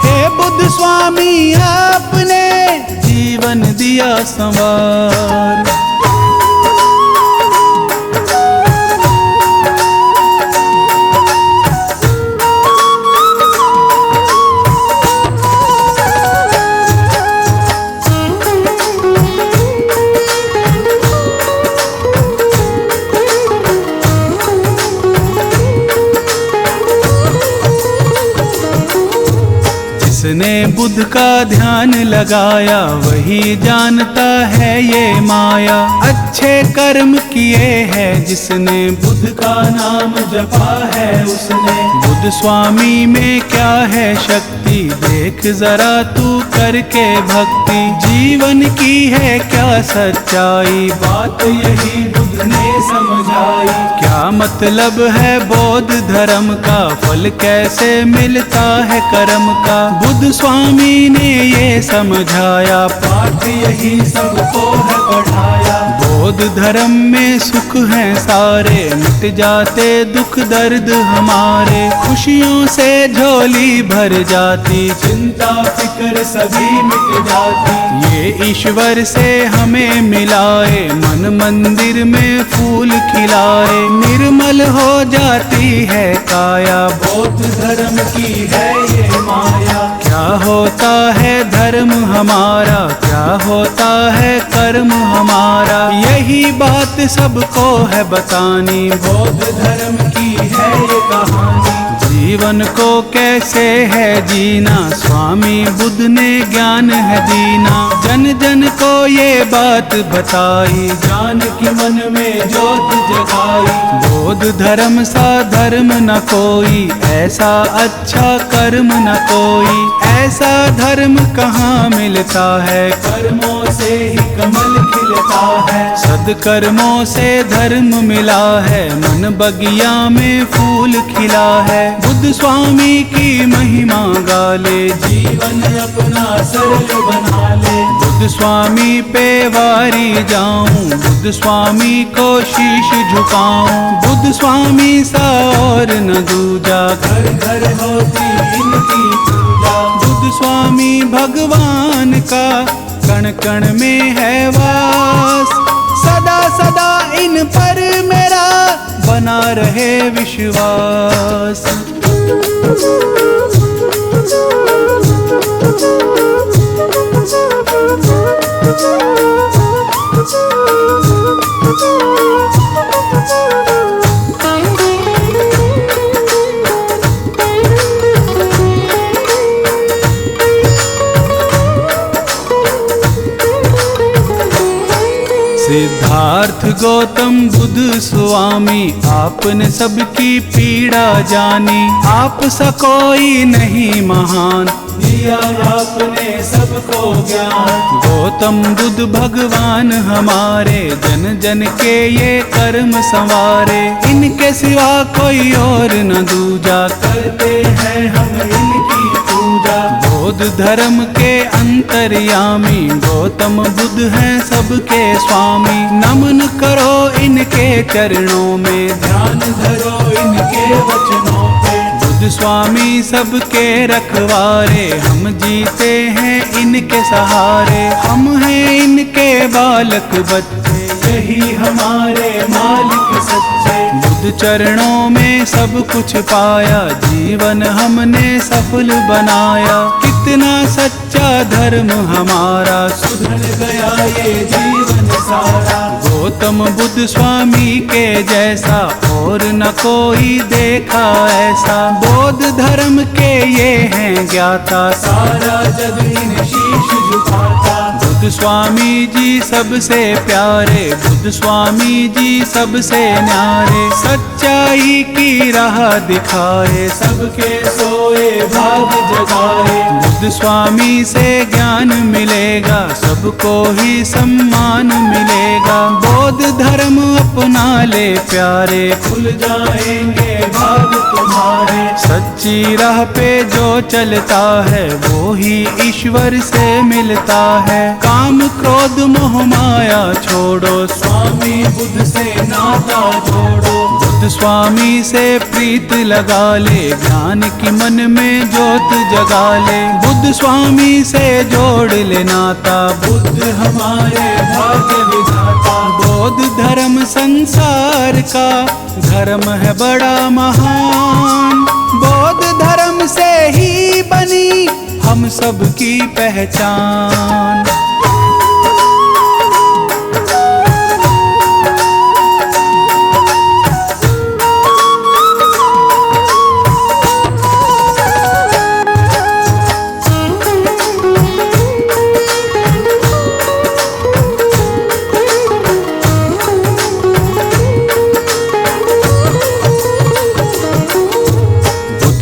हे बुद्ध स्वामी आपने जीवन दिया संवार। जिसने बुद्ध का ध्यान लगाया, वही जानता है ये माया। अच्छे कर्म किए हैं जिसने, बुद्ध का नाम जपा है उसने। बुद्ध स्वामी में क्या है शक्ति, देख जरा तू करके भक्ति। जीवन की है क्या सच्चाई, बात यही बुद्ध ने समझाई। क्या मतलब है बौद्ध धर्म का, फल कैसे मिलता है कर्म का। बुद्ध स्वामी ने ये समझाया, पाठ यही सबको है पढ़ाया। बौद्ध धर्म में सुख है सारे, मिट जाते दुख दर्द हमारे। खुशियों से झोली भर जाती, चिंता फिक्र सभी मिट जाती। ये ईश्वर से हमें मिलाए, मन मंदिर में फूल खिलाए। निर्मल हो जाती है काया, बौद्ध धर्म की है ये माया। क्या होता है धर्म हमारा, क्या होता है कर्म हमारा। यही बात सबको है बतानी, बौद्ध धर्म की है ये कहानी। जीवन को कैसे है जीना, स्वामी बुद्ध ने ज्ञान है दीना। जन जन को ये बात बताई, जान की मन में ज्योत जगाई। बौद्ध धर्म सा धर्म न कोई, ऐसा अच्छा कर्म न कोई। ऐसा धर्म कहाँ मिलता है, कर्मों से ही कमल खिलता है। सद्कर्मों से धर्म मिला है, मन बगिया में फूल खिला है। बुद्ध स्वामी की महिमा गाले, जीवन अपना सरल बना ले। बुद्ध स्वामी पे वारी जाऊं, बुद्ध स्वामी को शीश झुकाऊं। बुद्ध स्वामी सा और न दूजा, घर घर होती इनकी पूजा। बुद्ध स्वामी भगवान का कण कण में है वास। सदा सदा इन पर मेरा बना रहे विश्वास। सिद्धार्थ गौतम बुद्ध स्वामी, आपने सबकी पीड़ा जानी। आप सा कोई नहीं महान, दिया आपने सबको ज्ञान। गौतम बुद्ध भगवान हमारे, जन जन के ये कर्म संवारे। इनके सिवा कोई और न दूजा, करते हैं हम इनकी पूजा। बौद्ध धर्म के अंतर्यामी, गौतम बुद्ध हैं सबके स्वामी। नमन करो इनके चरणों में, ध्यान धरो इनके वचनों पे। बुद्ध स्वामी सबके रखवारे, हम जीते हैं इनके सहारे। हम हैं इनके बालक बच्चे, यही हमारे मालिक सच्चे। बुद्ध बुद्ध चरणों में सब कुछ पाया, जीवन हमने सफल बनाया। कितना सच्चा धर्म हमारा, सुधर गया ये जीवन सारा। गौतम बुद्ध स्वामी के जैसा और न कोई देखा ऐसा। बौद्ध धर्म के ये हैं ज्ञाता, सारा जग इन्हें शीश झुकाता। बुद्ध स्वामी जी सबसे प्यारे, बुद्ध स्वामी जी सबसे न्यारे। सच्चाई की राह दिखाए, सबके सोए भाग जगाए। बुद्ध स्वामी से ज्ञान मिलेगा, सबको ही सम्मान मिलेगा। बौद्ध धर्म अपना ले प्यारे, खुल जाएंगे भाग तुम्हारे। सच्ची राह पे जो चलता है, वो ही ईश्वर से मिलता है। काम क्रोध मोह माया छोड़ो, स्वामी बुद्ध से नाता जोड़ो। बुद्ध स्वामी से प्रीत लगा ले, ज्ञान की मन में ज्योत जगा ले। बुद्ध स्वामी से जोड़ ले नाता, बुद्ध हमारे भाग्य विधाता। बौद्ध धर्म संसार का धर्म है बड़ा महान। बौद्ध धर्म से ही बनी हम सबकी पहचान।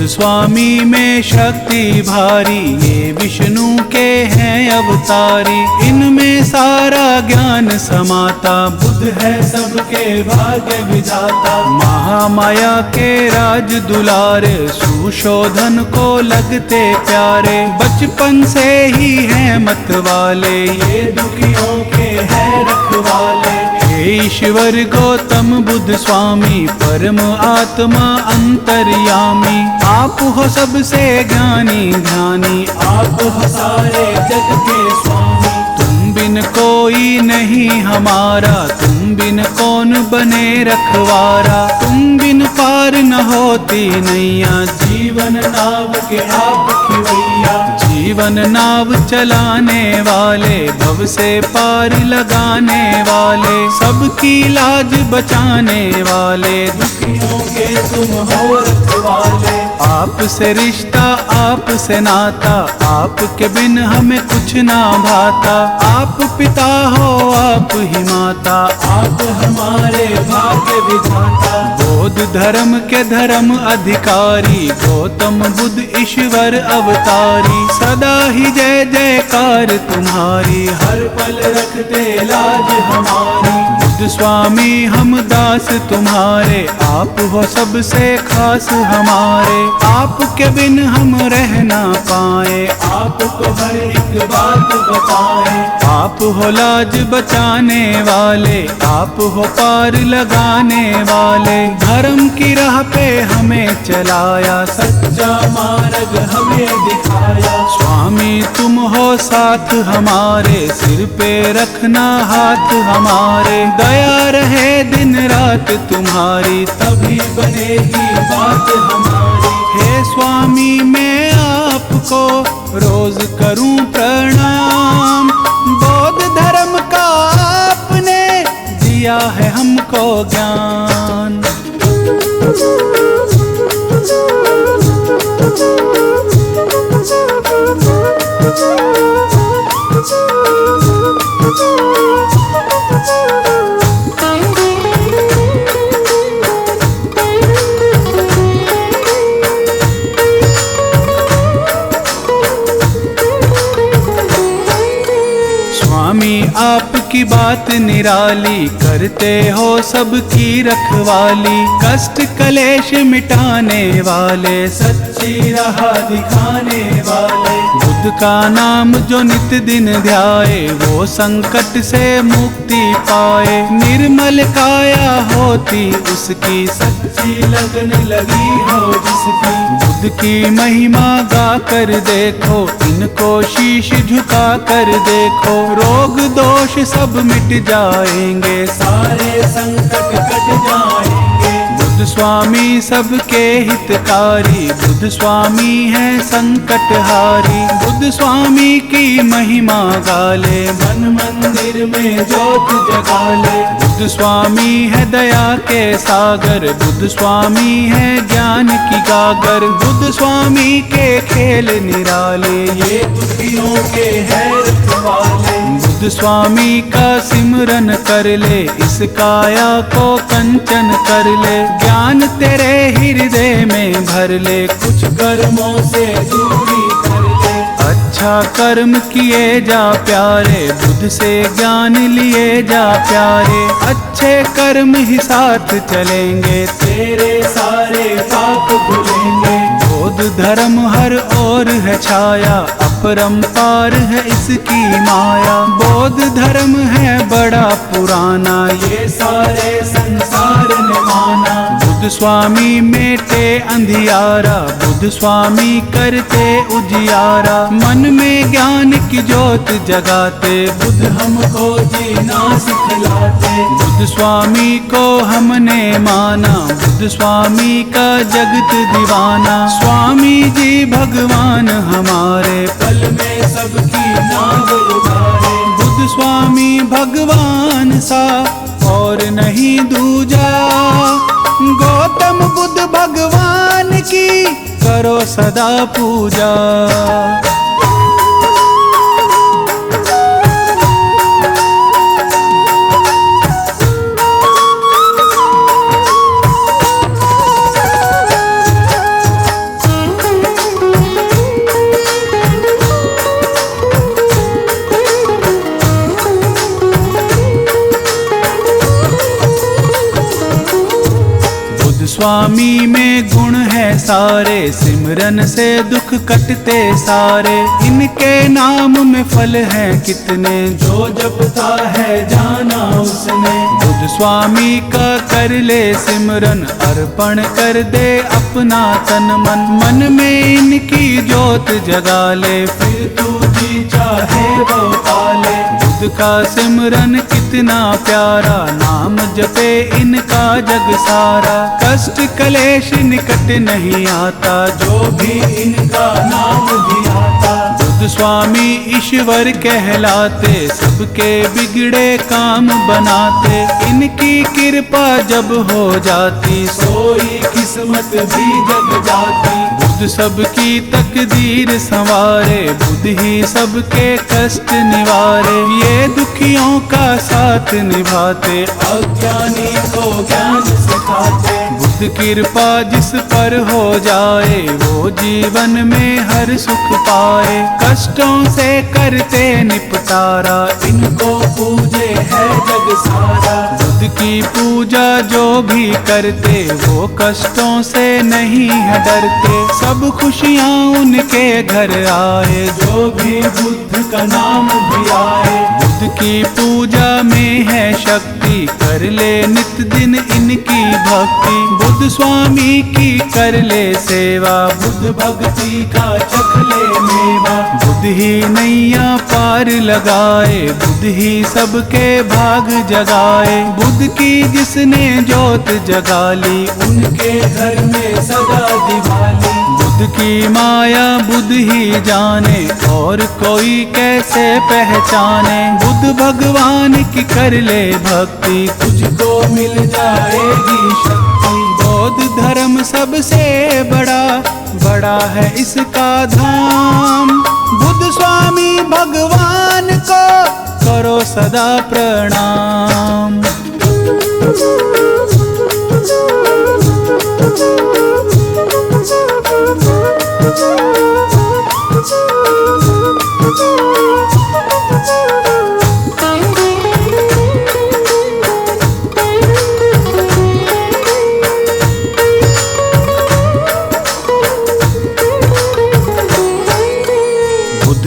स्वामी में शक्ति भारी, ये विष्णु के हैं अवतारी। इनमें सारा ज्ञान समाता, बुद्ध है सबके भाग्य विधाता। महामाया के राज दुलारे, सुशोधन को लगते प्यारे। बचपन से ही हैं मत वाले, ये दुखियों के हैं रखवाले। ईश्वर गौतम बुद्ध स्वामी, परम आत्मा अंतर्यामी। आप हो सबसे ज्ञानी ध्यानी, आप हो सारे जग के स्वामी। तुम बिन कोई नहीं हमारा, तुम बिन कौन बने रखवारा। तुम बिन पार न होती नैया, जीवन नाव के आप खिवैया। जीवन नाव चलाने वाले, भव से पार लगाने वाले। सबकी लाज बचाने वाले, दुखियों के तुम हो रखवाले। आपसे रिश्ता आपसे नाता, आपके बिन हमें कुछ ना भाता। आप पिता हो आप ही माता, आप हमारे भाग्य विधाता। बौद्ध धर्म के धर्म अधिकारी, गौतम बुद्ध ईश्वर अवतारी। सदा ही जय जयकार तुम्हारी, हर पल रखते लाज हमारी। बुद्ध स्वामी हम दास तुम्हारे, आप हो सबसे खास हमारे। आपके बिन हम रह ना पाए, आपको हर एक बात बताए। आप हो लाज बचाने वाले, आप हो पार लगाने वाले। धर्म की राह पे हमें चलाया, सच्चा मार्ग हमें दिखाया। स्वामी तुम हो साथ हमारे, सिर पे रखना हाथ हमारे। दया रहे दिन रात तुम्हारी, तभी बनेगी बात हमारी। हे स्वामी मैं आपको रोज करूं प्रणाम। बौद्ध धर्म का आपने दिया है हमको ज्ञान। आपकी बात निराली, करते हो सबकी रखवाली। कष्ट कलेश मिटाने वाले, सच्ची राह दिखाने वाले। बुद्ध का नाम जो नित दिन ध्याए, वो संकट से मुक्ति पाए। निर्मल काया होती उसकी, सच्ची लगन लगी हो जिसकी। बुद्ध की महिमा गा कर देखो, इनको शीश झुका कर देखो। रोग दोष सब मिट जाएंगे, सारे संकट कट जाएंगे। बुद्ध बुद्ध स्वामी सबके हितकारी, बुद्ध स्वामी है संकटहारी। बुद्ध स्वामी की महिमा गाले, मन मंदिर में ज्योत जगाले। बुद्ध स्वामी है दया के सागर, बुद्ध स्वामी है ज्ञान की गागर। बुद्ध स्वामी के खेल निराले, ये दुखियों के है रखवाले। बुद्ध स्वामी का सिमरन कर ले, इस काया को कंचन कर ले। ज्ञान तेरे हृदय में भर ले, कुछ कर्मों से दूरी कर ले। अच्छा कर्म किए जा प्यारे, बुद्ध से ज्ञान लिए जा प्यारे। अच्छे कर्म ही साथ चलेंगे, तेरे सारे पाप धुलेंगे। बौद्ध धर्म हर ओर है छाया, अपरंपार है इसकी माया। बौद्ध धर्म है बड़ा पुराना, ये सारे संसार ने माना। बुद्ध स्वामी मेटे अंधियारा, बुद्ध स्वामी करते उजियारा। मन में ज्ञान की ज्योत जगाते, बुद्ध हमको जीना सिखलाते। बुद्ध स्वामी को हमने माना, बुद्ध स्वामी का जगत दीवाना। स्वामी जी भगवान हमारे, पल में सबकी नाव उतारे। बुद्ध स्वामी भगवान सा और नहीं दूजा। गौतम बुद्ध भगवान की करो सदा पूजा। स्वामी में गुण है सारे, सिमरन से दुख कटते सारे। इनके नाम में फल हैं कितने, जो जपता है जाना उसने। बुद्ध स्वामी का कर ले सिमरन, अर्पण कर दे अपना तन मन। मन में इनकी ज्योत जगा ले, फिर तू जी चाहे वो पाले। बुद्ध का सिमरन कितना प्यारा, नाम जपे इनका जग सारा। कष्ट कलेश निकट नहीं आता, जो भी इनका नाम भी आता। बुद्ध स्वामी ईश्वर कहलाते, सबके बिगड़े काम बनाते। इनकी कृपा जब हो जाती, सोई किस्मत भी जग जाती। बुद्ध सबकी तकदीर संवारे, बुद्ध ही सबके कष्ट निवारे। ये दुखियों का साथ निभाते, अज्ञानी को ज्ञान सिखाते। बुद्ध कृपा जिस पर हो जाए, वो जीवन में हर सुख पाए। कष्टों से करते निपटारा, इनको पूजे है जग सारा। बुद्ध की पूजा जो भी करते, वो कष्टों से नहीं है डरते। सब खुशियाँ उनके घर आए, जो भी बुद्ध का नाम भी आए। बुद्ध की पूजा में है शक्ति, कर ले नित दिन इनकी भक्ति। बुद्ध स्वामी की कर ले सेवा, बुद्ध भक्ति का चख ले मेवा। बुद्ध ही नैया पार लगाए, बुद्ध ही सबके भाग जगाए। बुद्ध की जिसने ज्योत जगा ली, उनके घर में सदा दिवाली। बुद्ध की माया बुद्ध ही जाने, और कोई कैसे पहचाने। बुद्ध भगवान की कर ले भक्ति, तुझको मिल जाएगी शक्ति। बौद्ध धर्म सबसे बड़ा, बड़ा है इसका धाम। बुद्ध स्वामी भगवान को करो सदा प्रणाम।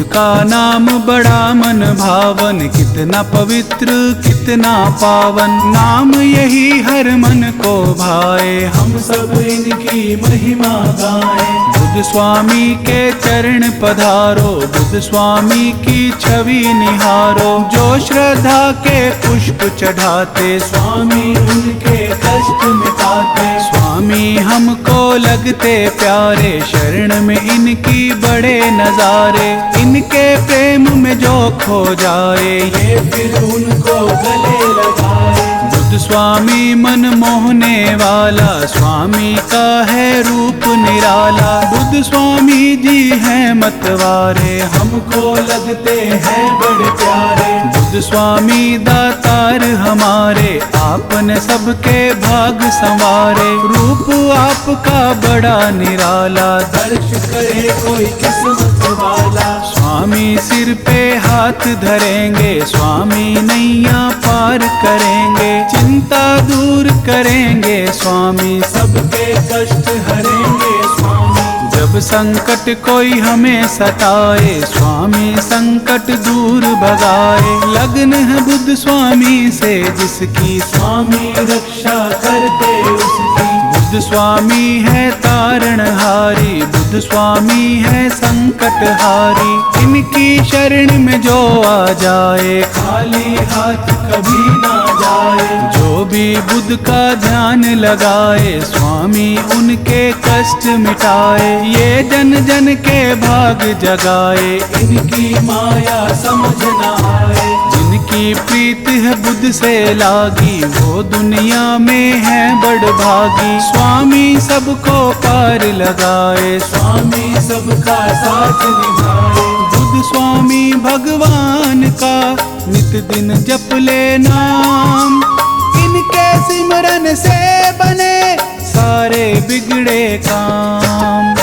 का नाम बड़ा मन भावन, कितना पवित्र कितना पावन। नाम यही हर मन को भाए, हम सब इनकी महिमा गाएं। बुद्ध स्वामी के चरण पधारो, बुद्ध स्वामी की छवि निहारो। जो श्रद्धा के पुष्प चढ़ाते, स्वामी उनके कष्ट मिटाते। स्वामी हमको लगते प्यारे, शरण में इनकी बड़े नजारे। इनके प्रेम में जो खो जाए, ये फिर उनको गले लगाए। बुद्ध स्वामी मन मोहने वाला, स्वामी का है रूप निराला। बुद्ध स्वामी जी हैं मतवारे, हमको लगते हैं बड़े प्यारे। बुद्ध स्वामी दातार हमारे, आपने सबके भाग संवारे। रूप आपका बड़ा निराला, दर्श करे कोई किस्मत वाला। स्वामी सिर पे हाथ धरेंगे, स्वामी नैया पार करेंगे। चिंता दूर करेंगे स्वामी, सबके कष्ट हरेंगे स्वामी। जब संकट कोई हमें सताए, स्वामी संकट दूर भगाए। लगन है बुद्ध स्वामी से जिसकी, स्वामी रक्षा करते उसकी। बुद्ध स्वामी है तारणहारी, बुद्ध स्वामी है संकटहारी। इनकी शरण में जो आ जाए, खाली हाथ कभी ना जाए। जो भी बुद्ध का ध्यान लगाए, स्वामी उनके कष्ट मिटाए। ये जन जन के भाग जगाए, इनकी माया समझ न आए। जिनकी प्रीत है बुद्ध से लागी, वो दुनिया में है बड़ भागी। स्वामी सबको पार लगाए, स्वामी सबका साथ निभाए। बुद्ध स्वामी भगवान का नित दिन जप ले नाम। इनके सिमरन से बने सारे बिगड़े काम।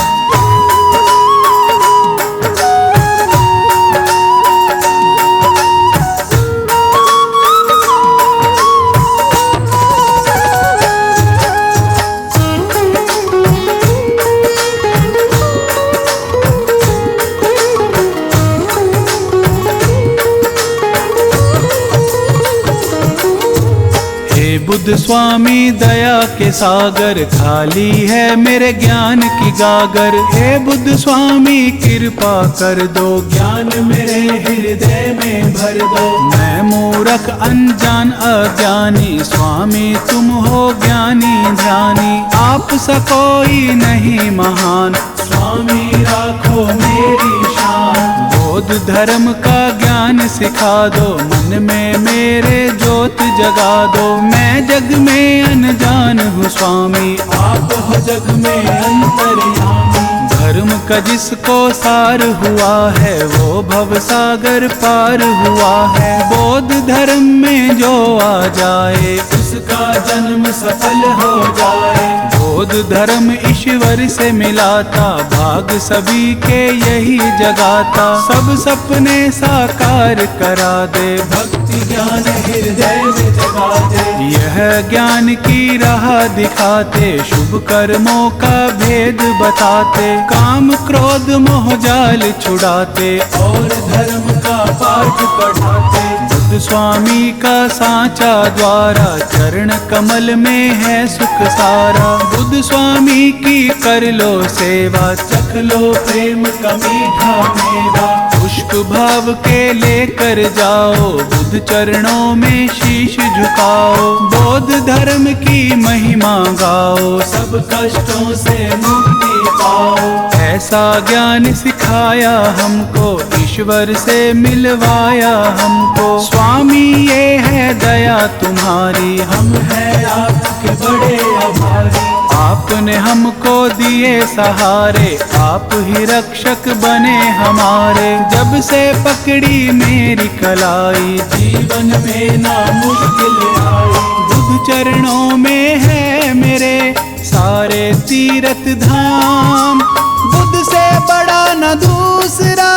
बुद्ध स्वामी दया के सागर, खाली है मेरे ज्ञान की गागर। हे बुद्ध स्वामी कृपा कर दो, ज्ञान मेरे हृदय में भर दो। मैं मूर्ख अनजान अज्ञानी, स्वामी तुम हो ज्ञानी ध्यानी। आप सा कोई नहीं महान, स्वामी राखो मेरी शान। बौद्ध धर्म का ज्ञान सिखा दो, मन में मेरे ज्योत जगा दो। मैं जग में अनजान हूँ स्वामी, आप हो जग में अंतर्यामी। धर्म का जिसको सार हुआ है, वो भव सागर पार हुआ है। बौद्ध धर्म में जो आ जाए, उसका जन्म सफल हो जाए। बौद्ध धर्म ईश्वर से मिलाता, भाग सभी के यही जगाता। सब सपने साकार करा दे, भक्ति ज्ञान हृदय में जगा दे। यह ज्ञान की राह दिखाते, शुभ कर्मों का भेद बताते। काम क्रोध मोह जाल छुड़ाते, और धर्म का पाठ पढ़ाते। बुद्ध स्वामी का सांचा द्वारा, चरण कमल में है सुख सारा। बुद्ध स्वामी की कर लो सेवा, चख लो प्रेम का मीठा मेवा। पुष्प भाव के लेकर जाओ, बुद्ध चरणों में शीश झुकाओ। बौद्ध धर्म की महिमा गाओ, सब कष्टों से मुक्ति पाओ। ऐसा ज्ञान सिखाया हमको, ईश्वर से मिलवाया हमको। स्वामी ये है दया तुम्हारी, हम हैं आपके बड़े आभारी। आपने हमको दिए सहारे, आप ही रक्षक बने हमारे। जब से पकड़ी मेरी कलाई, जीवन में ना मुश्किल आई। बुद्ध चरणों में है मेरे सारे तीर्थ धाम। बुद्ध से बड़ा न दूसरा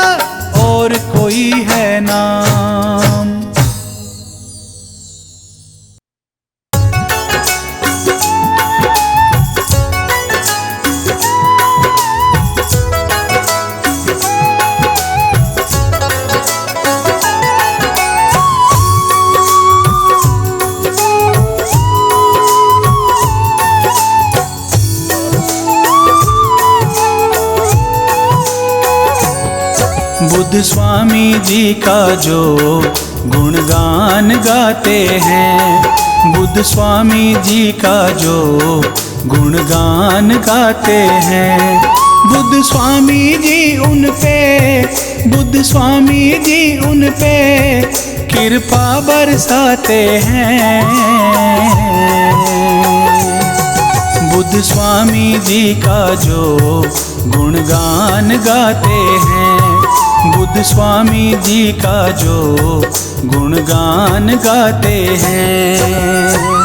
और कोई है नाम। बुद्ध स्वामी जी का जो गुणगान गाते हैं, बुद्ध स्वामी जी का जो गुणगान गाते हैं। बुद्ध स्वामी जी उन पे, बुद्ध स्वामी जी उन पे कृपा बरसाते हैं। बुद्ध स्वामी जी का जो गुणगान गाते हैं, बुद्ध स्वामी जी का जो गुणगान गाते हैं।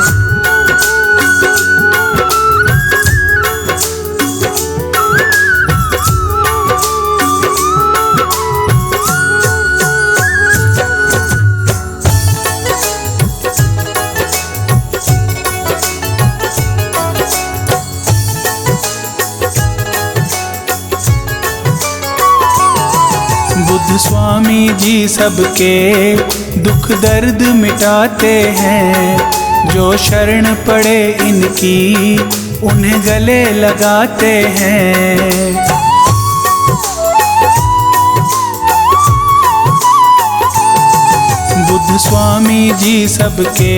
बुद्ध स्वामी जी सबके दुख दर्द मिटाते हैं। जो शरण पड़े इनकी उन्हें गले लगाते हैं। बुद्ध स्वामी जी सबके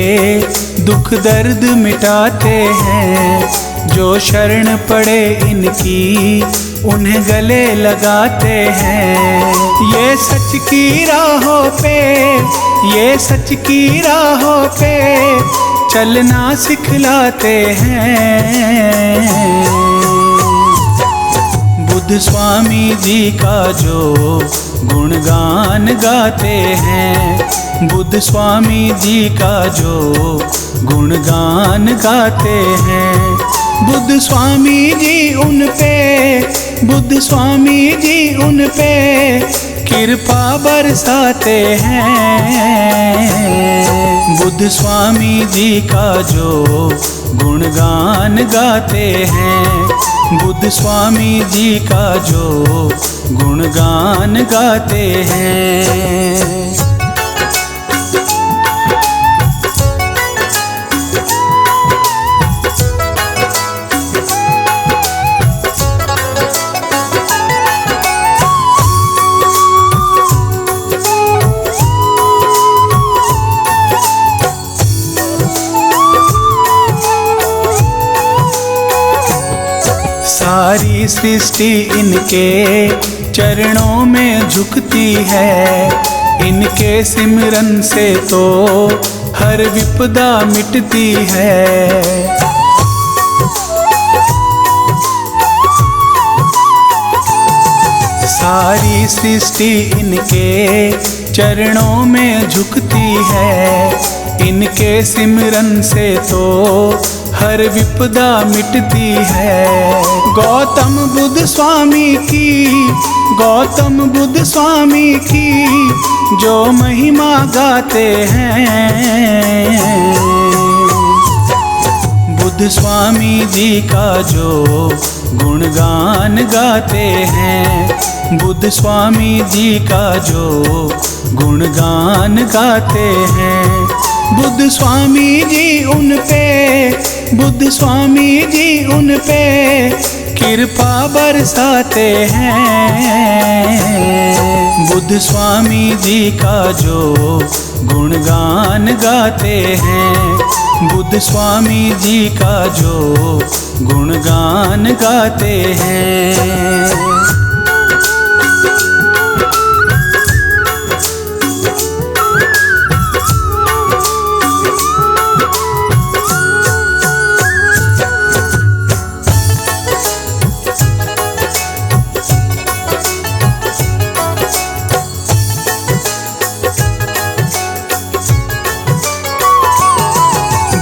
दुख दर्द मिटाते हैं। जो शरण पड़े इनकी उन्हें गले लगाते हैं। ये सच की राहों पे, ये सच की राहों पे चलना सिखलाते हैं। बुद्ध स्वामी जी का जो गुणगान गाते हैं, बुद्ध स्वामी जी का जो गुणगान गाते हैं। बुद्ध स्वामी जी उन पे, बुद्ध स्वामी जी उन पे कृपा बरसाते हैं। बुद्ध स्वामी जी का जो गुणगान गाते हैं, बुद्ध स्वामी जी का जो गुणगान गाते हैं। सारी सृष्टि इनके चरणों में झुकती है। इनके सिमरन से तो हर विपदा मिटती है। सारी सृष्टि इनके चरणों में झुकती है। इनके सिमरन से तो हर विपदा मिटती है। गौतम बुद्ध स्वामी की, गौतम बुद्ध स्वामी की जो महिमा गाते हैं। बुद्ध स्वामी जी का जो गुणगान गाते हैं, बुद्ध स्वामी जी का जो गुणगान गाते हैं। बुद्ध स्वामी जी उन पे, बुद्ध स्वामी जी उन पे कृपा बरसाते हैं। बुद्ध स्वामी जी का जो गुणगान गाते हैं, बुद्ध स्वामी जी का जो गुणगान गाते हैं।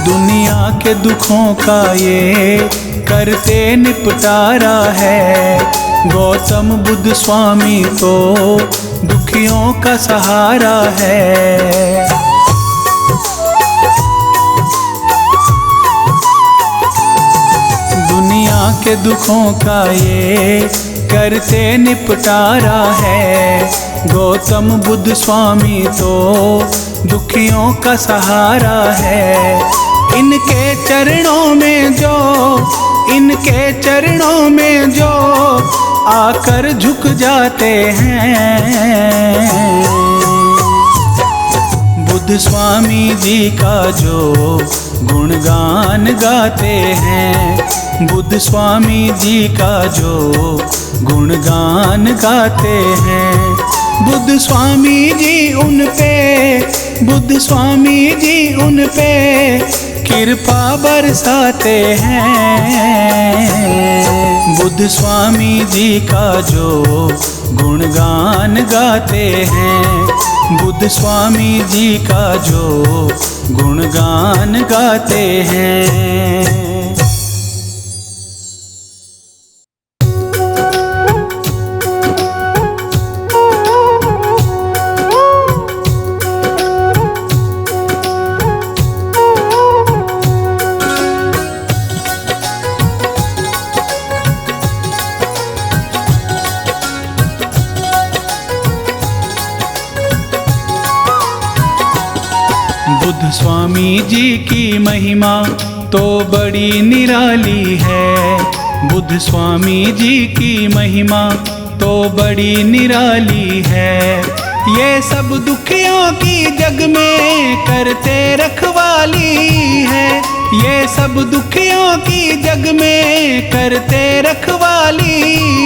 दुनिया के दुखों का ये करते निपटारा है। गौतम बुद्ध स्वामी तो दुखियों का सहारा है। दुनिया के दुखों का ये करते निपटारा है। गौतम बुद्ध स्वामी तो दुखियों का सहारा है। इनके चरणों में जो, इनके चरणों में जो आकर झुक जाते हैं। बुद्ध बुद्ध स्वामी जी का जो गुणगान गाते हैं, बुद्ध स्वामी जी का जो गुणगान गाते हैं। बुद्ध स्वामी जी उन पे, बुद्ध स्वामी जी उन पे कृपा बरसाते हैं। बुद्ध स्वामी जी का जो गुणगान गाते हैं, बुद्ध स्वामी जी का जो गुणगान गाते हैं। बुद्ध स्वामी जी की महिमा तो बड़ी निराली है, बुद्ध स्वामी जी की महिमा तो बड़ी निराली है। ये सब दुखियों की जग में करते रखवाली है, ये सब दुखियों की जग में करते रखवाली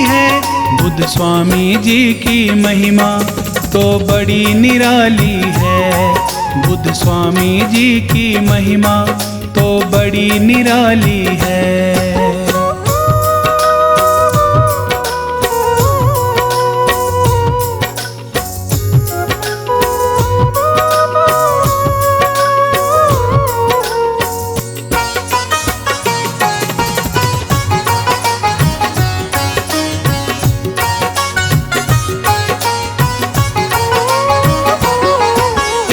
है। बुद्ध स्वामी जी की महिमा तो बड़ी निराली है, बुद्ध स्वामी जी की महिमा तो बड़ी निराली है।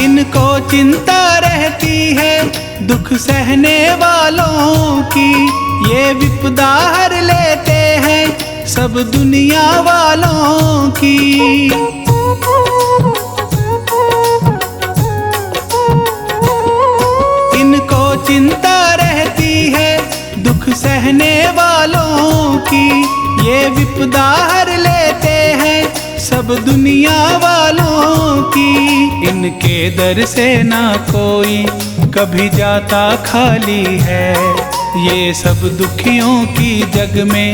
इनको चिंता रहती है दुख सहने वालों की, ये विपदा हर लेते हैं सब दुनिया वालों की। इनको चिंता रहती है दुख सहने वालों की, ये विपदा हर लेते हैं सब दुनिया वालों की। इनके दर से ना कोई कभी जाता खाली है, ये सब दुखियों की जग में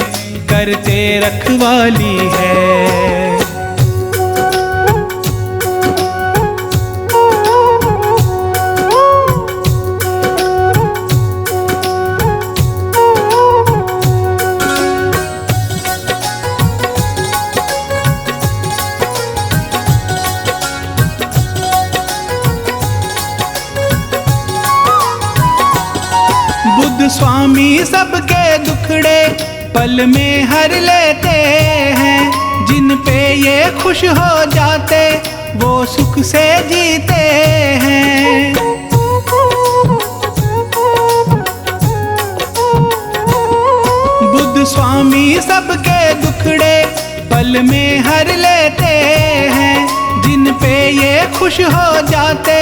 करते रखवाली है। बुद्ध स्वामी सबके दुखड़े पल में हर लेते हैं, जिन पे ये खुश हो जाते वो सुख से जीते हैं। बुद्ध स्वामी सबके दुखड़े पल में हर लेते हैं, जिन पे ये खुश हो जाते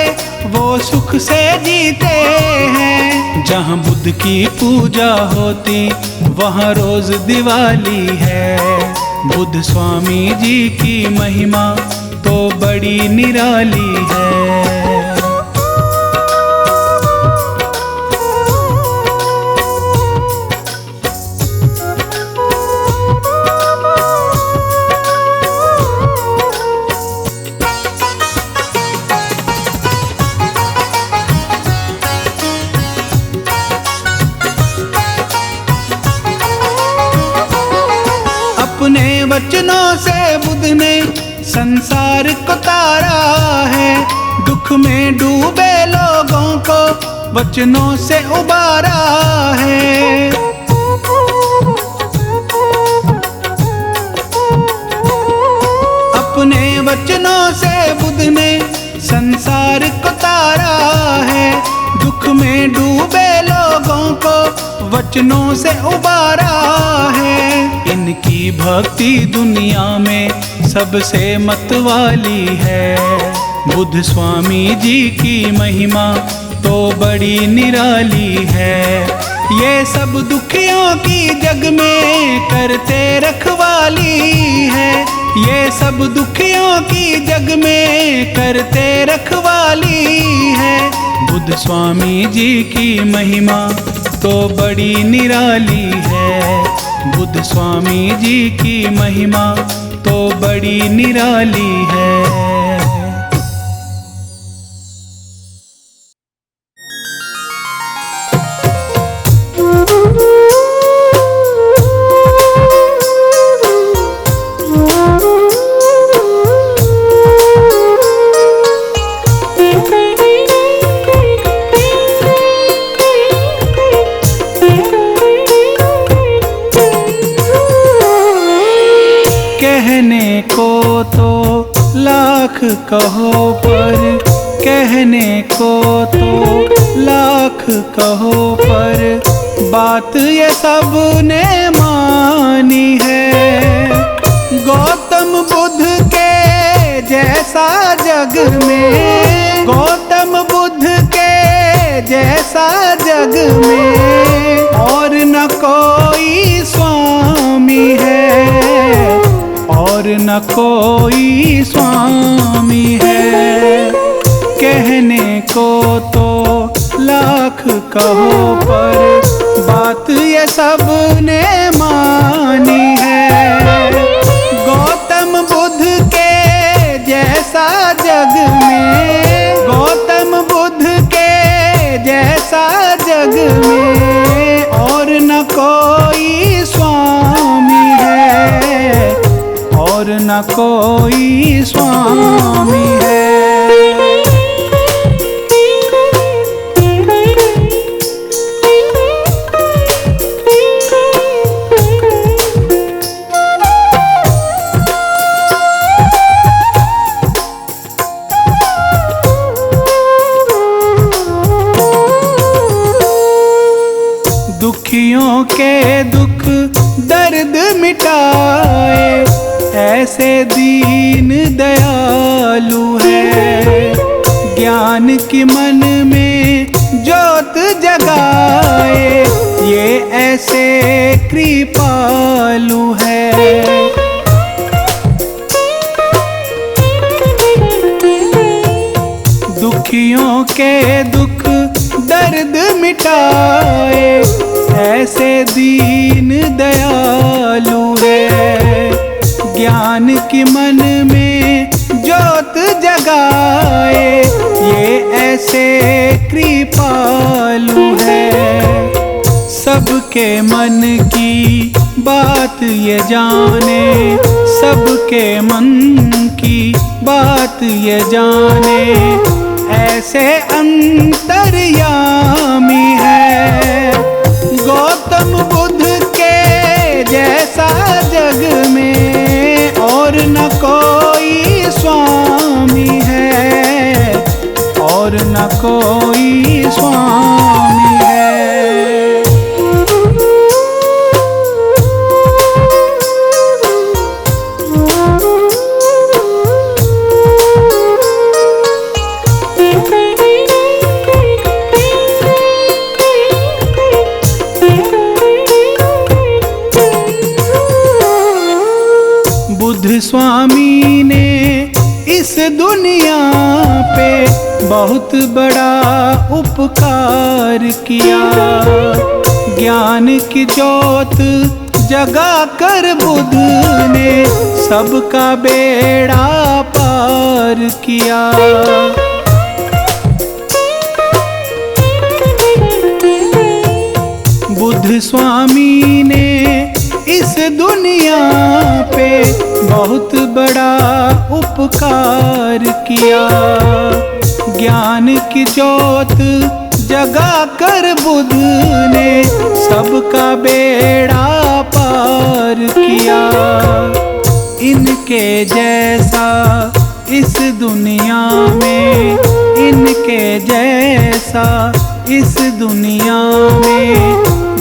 वो सुख से जीते हैं। जहाँ बुद्ध की पूजा होती वहाँ रोज दिवाली है, बुद्ध स्वामी जी की महिमा तो बड़ी निराली है। अपने वचनों से बुद्ध ने संसार को तारा है, दुख में डूबे लोगों को वचनों से उबारा है। अपने वचनों से बुद्ध ने संसार को तारा है, दुख में डूबे लोगों को वचनों से उबारा है। इनकी भक्ति दुनिया में सबसे मतवाली है, बुद्ध स्वामी जी की महिमा तो बड़ी निराली है। ये सब दुखियों की जग में करते रखवाली है, ये सब दुखियों की जग में करते रखवाली निराली है। बुद्ध स्वामी जी की महिमा तो बड़ी निराली है। बुद्ध स्वामी जी की महिमा तो बड़ी निराली है। कहने को तो लाख कहो पर, कहने को तो लाख कहो पर, बात ये सब ने मानी है। गौतम बुद्ध के जैसा जग में, गौतम बुद्ध के जैसा जग में और न कोई स्वामी है, और न कोई स्वामी है। कहने को तो लाख कहो पर, बात ये सब ने मानी है। गौतम बुद्ध के जैसा जग में, गौतम बुद्ध के जैसा जग में और न कोई स्वामी है, और न कोई स्वामी है। दुखियों के दुख दर्द मिटाए, ऐसे दीन दयालु है। ज्ञान की मन में ज्योत जगाए, ये ऐसे कृपालु है। दुखियों के दुख दर्द मिटाए, ऐसे दीन दयालु है। ज्ञान की मन में ज्योत जगाए, ये ऐसे कृपालु है। सबके मन की बात ये जाने, सबके मन की बात ये जाने, ऐसे अंतर्यामी है। गौतम बुद्ध के जैसा जग में और न कोई स्वामी है, और न कोई स्वामी है। बुद्ध स्वामी ने इस दुनिया पे बहुत बड़ा उपकार किया। ज्ञान की ज्योत जगा कर बुद्ध ने सबका बेड़ा पार किया। बुद्ध स्वामी ने इस दुनिया पे बहुत बड़ा उपकार किया। ज्ञान की ज्योत जगा कर बुद्ध ने सबका बेड़ा पार किया। इनके जैसा इस दुनिया में, इनके जैसा इस दुनिया में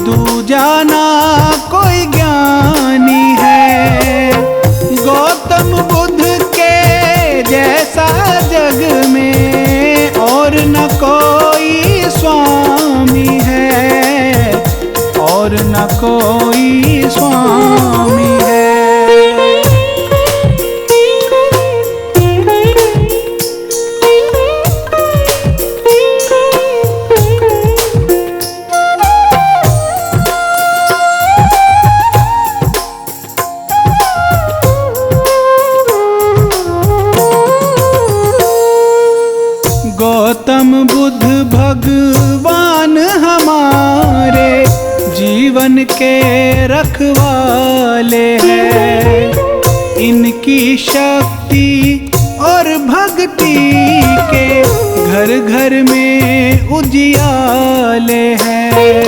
दूजा ना कोई ज्ञानी है। गौतम बुद्ध के जैसा जग में और न कोई स्वामी है, और न कोई स्वामी है। गौतम बुद्ध भगवान हमारे जीवन के रखवाले हैं। इनकी शक्ति और भक्ति के घर घर में उजियाले हैं।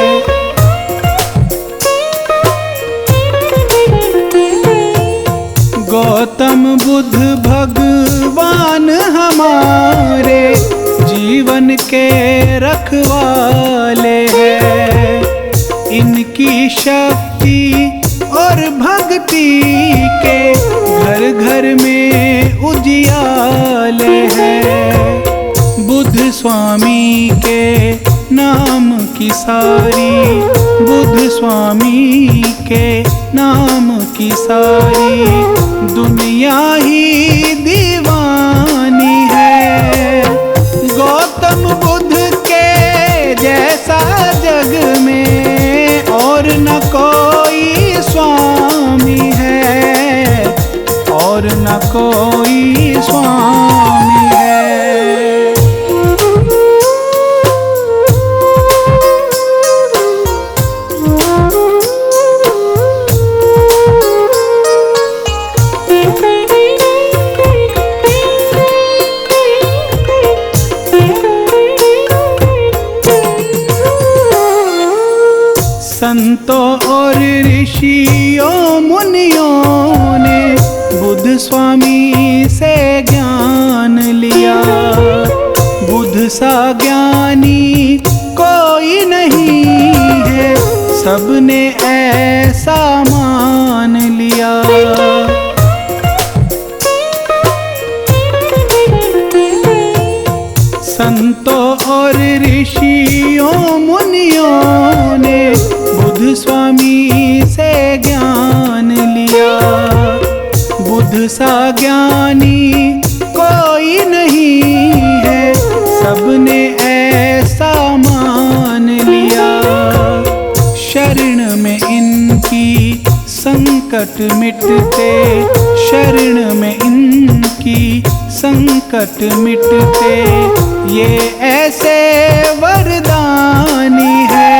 गौतम बुद्ध भगवान हमारे जीवन के रखवाले हैं। इनकी शक्ति और भक्ति के घर घर में उजियाले हैं। बुद्ध स्वामी के नाम की सारी, बुद्ध स्वामी के नाम की सारी दुनिया ही दीवानी है। गौतम बुद्ध के जैसा जग में और न कोई स्वामी है, और न कोई स्वामी है। संतों और ऋषियों मुनियों ने बुद्ध स्वामी से ज्ञान लिया। बुद्ध सा ज्ञानी कोई नहीं है, सबने ऐसा मान लिया। संतों और ऋषियों मुनियों ने बुद्ध स्वामी से ज्ञान लिया। बुद्ध सा ज्ञानी कोई नहीं है, सबने ऐसा मान लिया। शरण में इनकी संकट मिटते, शरण में इनकी संकट मिटते, ये ऐसे वरदानी है।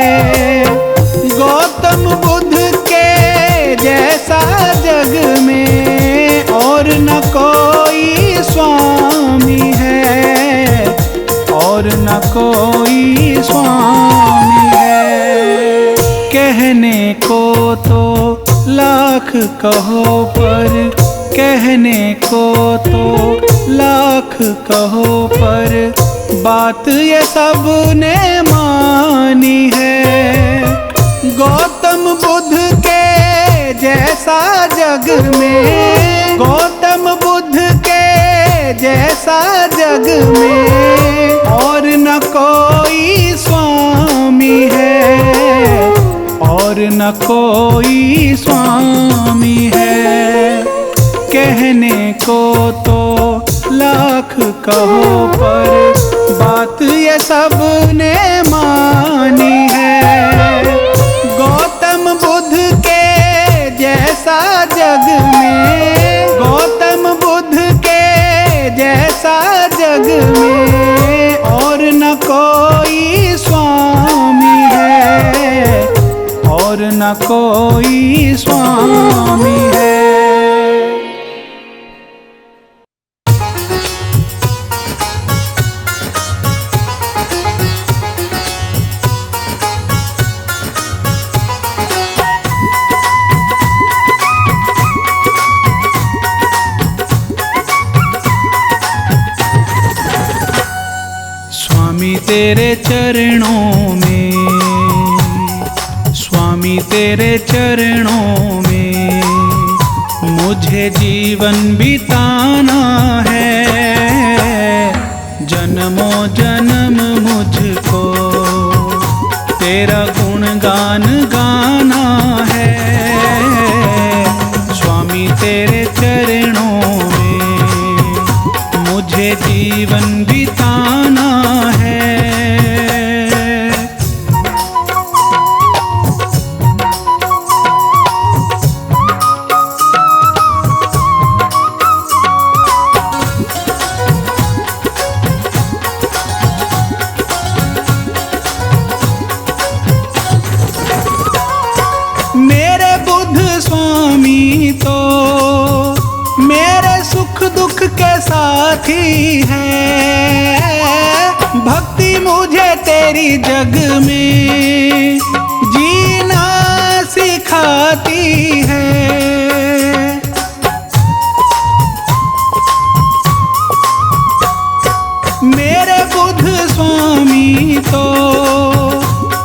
गौतम बुद्ध के जैसा जग में और न कोई स्वामी है, और न कोई स्वामी है। कहने को तो लाख कहो पर, कहने को तो लाख कहो पर, बात ये सब ने मानी है। गौतम बुद्ध के जैसा जग में, गौतम बुद्ध के जैसा जग में और न कोई स्वामी है, और न कोई स्वामी है। कहने को तो लाख कहो पर, बात ये सब ने मानी है। गौतम बुद्ध के जैसा जग में, गौतम बुद्ध के जैसा जग में और न कोई स्वामी है, और न कोई स्वामी है। स्वामी तेरे चरणों में, स्वामी तेरे चरणों में मुझे जीवन बिताना है। जन्मों जन्म मुझको तेरा गुणगान गाना है। स्वामी तेरे चरणों में मुझे जीवन बिताना है। दुख के साथी है। भक्ति मुझे तेरी जग में जीना सिखाती है। मेरे बुद्ध स्वामी तो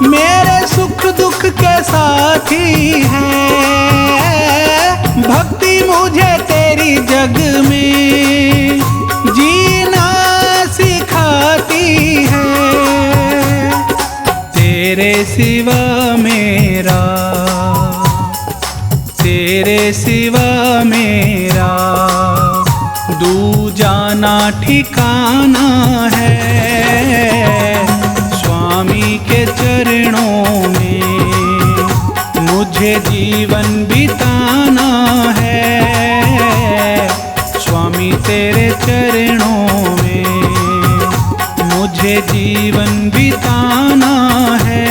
मेरे सुख दुख के साथी है। भक्ति मुझे तेरी जग में जीना सिखाती है। तेरे सिवा मेरा, तेरे सिवा मेरा दूजाना ठिकाना है। स्वामी के चरणों में मुझे जीवन बिताना है। स्वामी तेरे चरणों में मुझे जीवन बिताना है।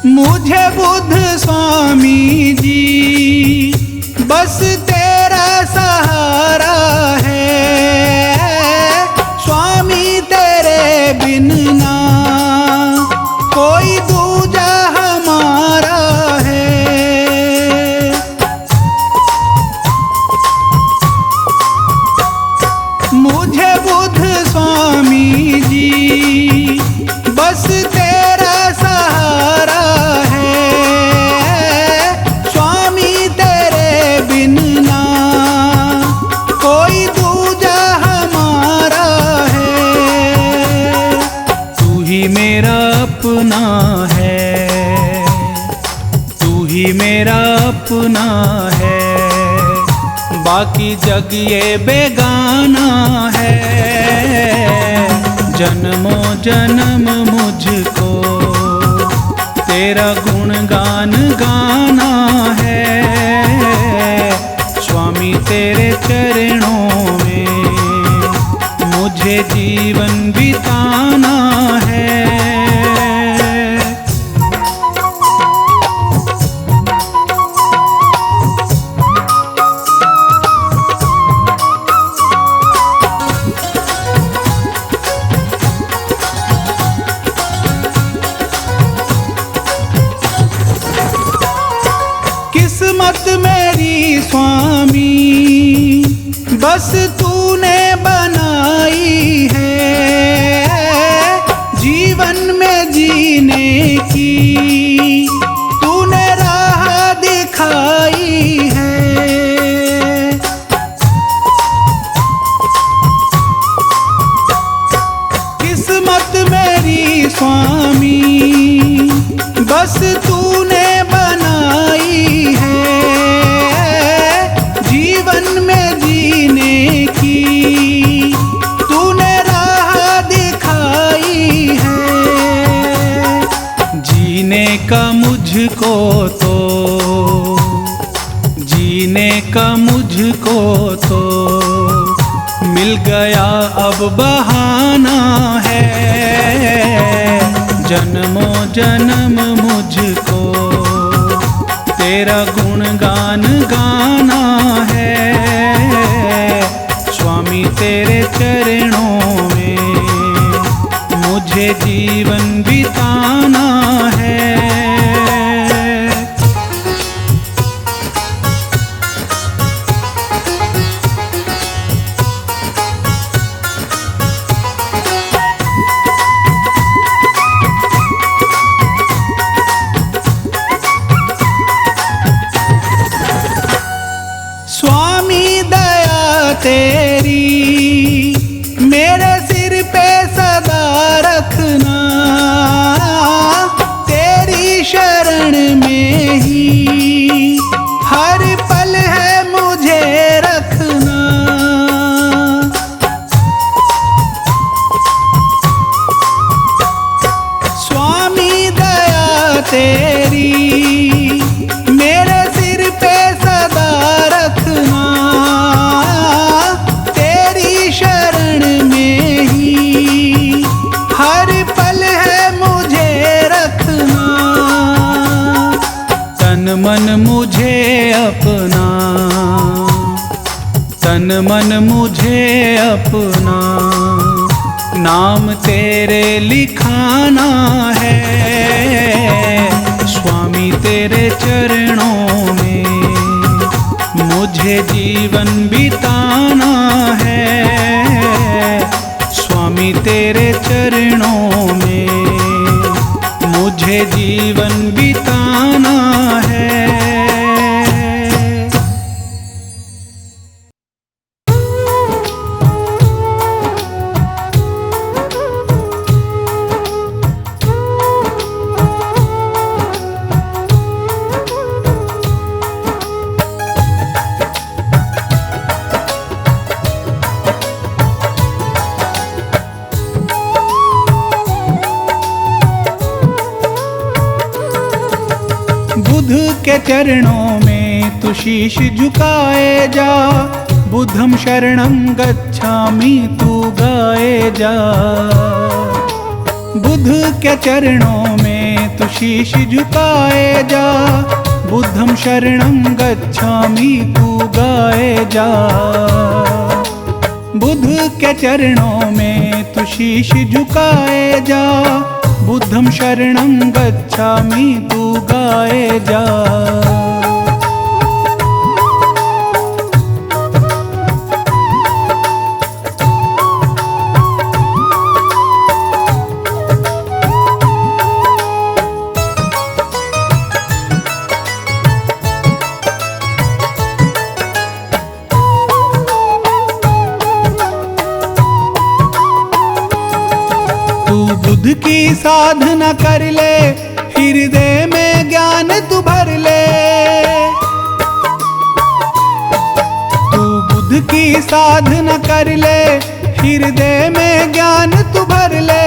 मुझे बुद्ध स्वामी जी बस तेरा सहारा है। स्वामी तेरे बिन ना कोई दूजा हमारा है। मुझे बुद्ध स्वामी जी बस तेरा सहारा है। स्वामी तेरे बिन ना कोई दूजा हमारा है। तू ही मेरा अपना है, तू ही मेरा अपना है। बाकी जग ये बेगाना है। जन्मों जन्म मुझको तेरा गुणगान गाना है। स्वामी तेरे चरणों में मुझे जीवन बिताना है। किस्मत मेरी स्वामी बस तूने बनाई है। जीवन में जीने की तूने राह दिखाई है। किस्मत मेरी स्वामी बस तूने बनाई है। जीवन में जीने की तूने राह दिखाई है। जीने का मुझको तो, जीने का मुझको तो मिल गया अब बहाना है। जन्मों जन्म मुझको तेरा गुणगान गाना है। स्वामी तेरे चरणों में मुझे जीवन बिताना है। स्वामी दया तेरी मेरे सिर पे सदा रखना। तेरी शरण में ही हर पल है मुझे रखना। स्वामी दया तेरी मेरे सिर पे तन मन मुझे अपना नाम तेरे लिखाना है। स्वामी तेरे चरणों में मुझे जीवन बिताना है। स्वामी तेरे चरणों में मुझे जीवन बिताना है। बुद्ध के चरणों में तू शीश झुकाए जा। बुद्धं शरणं गच्छामि तू गाए जा। बुद्ध के चरणों में तू शीश झुकाए जा। बुद्धं शरणं गच्छामि तू गाए जा। बुद्ध के चरणों में तू शीश झुकाए जा। बुद्धं शरणं गच्छामि तू गाए जा। बुद्ध की साधना कर ले, हृदय में ज्ञान तू भर ले। तू बुद्ध की साधना कर ले, हृदय में ज्ञान तू भर ले।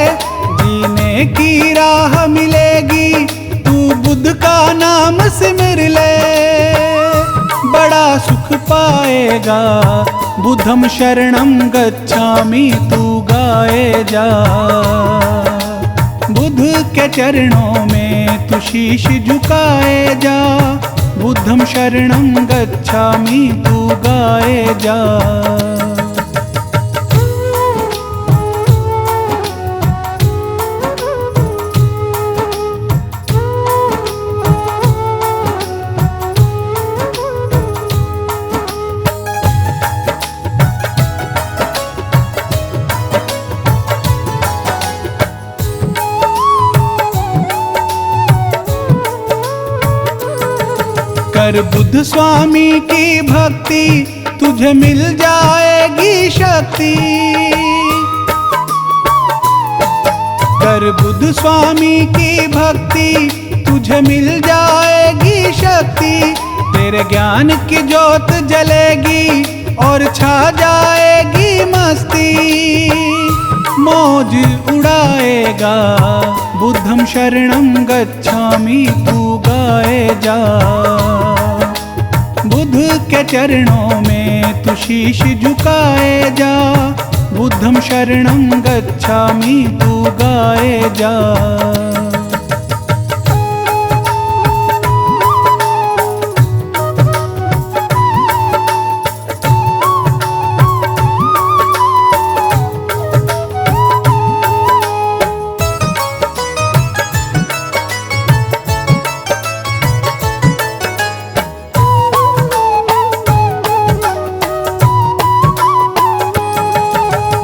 जीने की राह मिलेगी, तू बुद्ध का नाम सिमर ले। बड़ा सुख पाएगा, बुद्धं शरणं गच्छामि तू गाए जा। बुद्ध के चरणों में तू शीश झुकाए जा। बुद्धं शरणं गच्छामि तू गाए जा। कर बुद्ध स्वामी की भक्ति, तुझे मिल जाएगी शक्ति। कर बुद्ध स्वामी की भक्ति, तुझे मिल जाएगी शक्ति। तेरे ज्ञान की ज्योत जलेगी और छा जाएगी मस्ती। मौज उड़ाएगा, बुद्धं शरणं गच्छामि तू गाए जा। बुद्ध के चरणों में तू शीश झुकाए जा। बुद्धं शरणं गच्छामि तू गाए जा।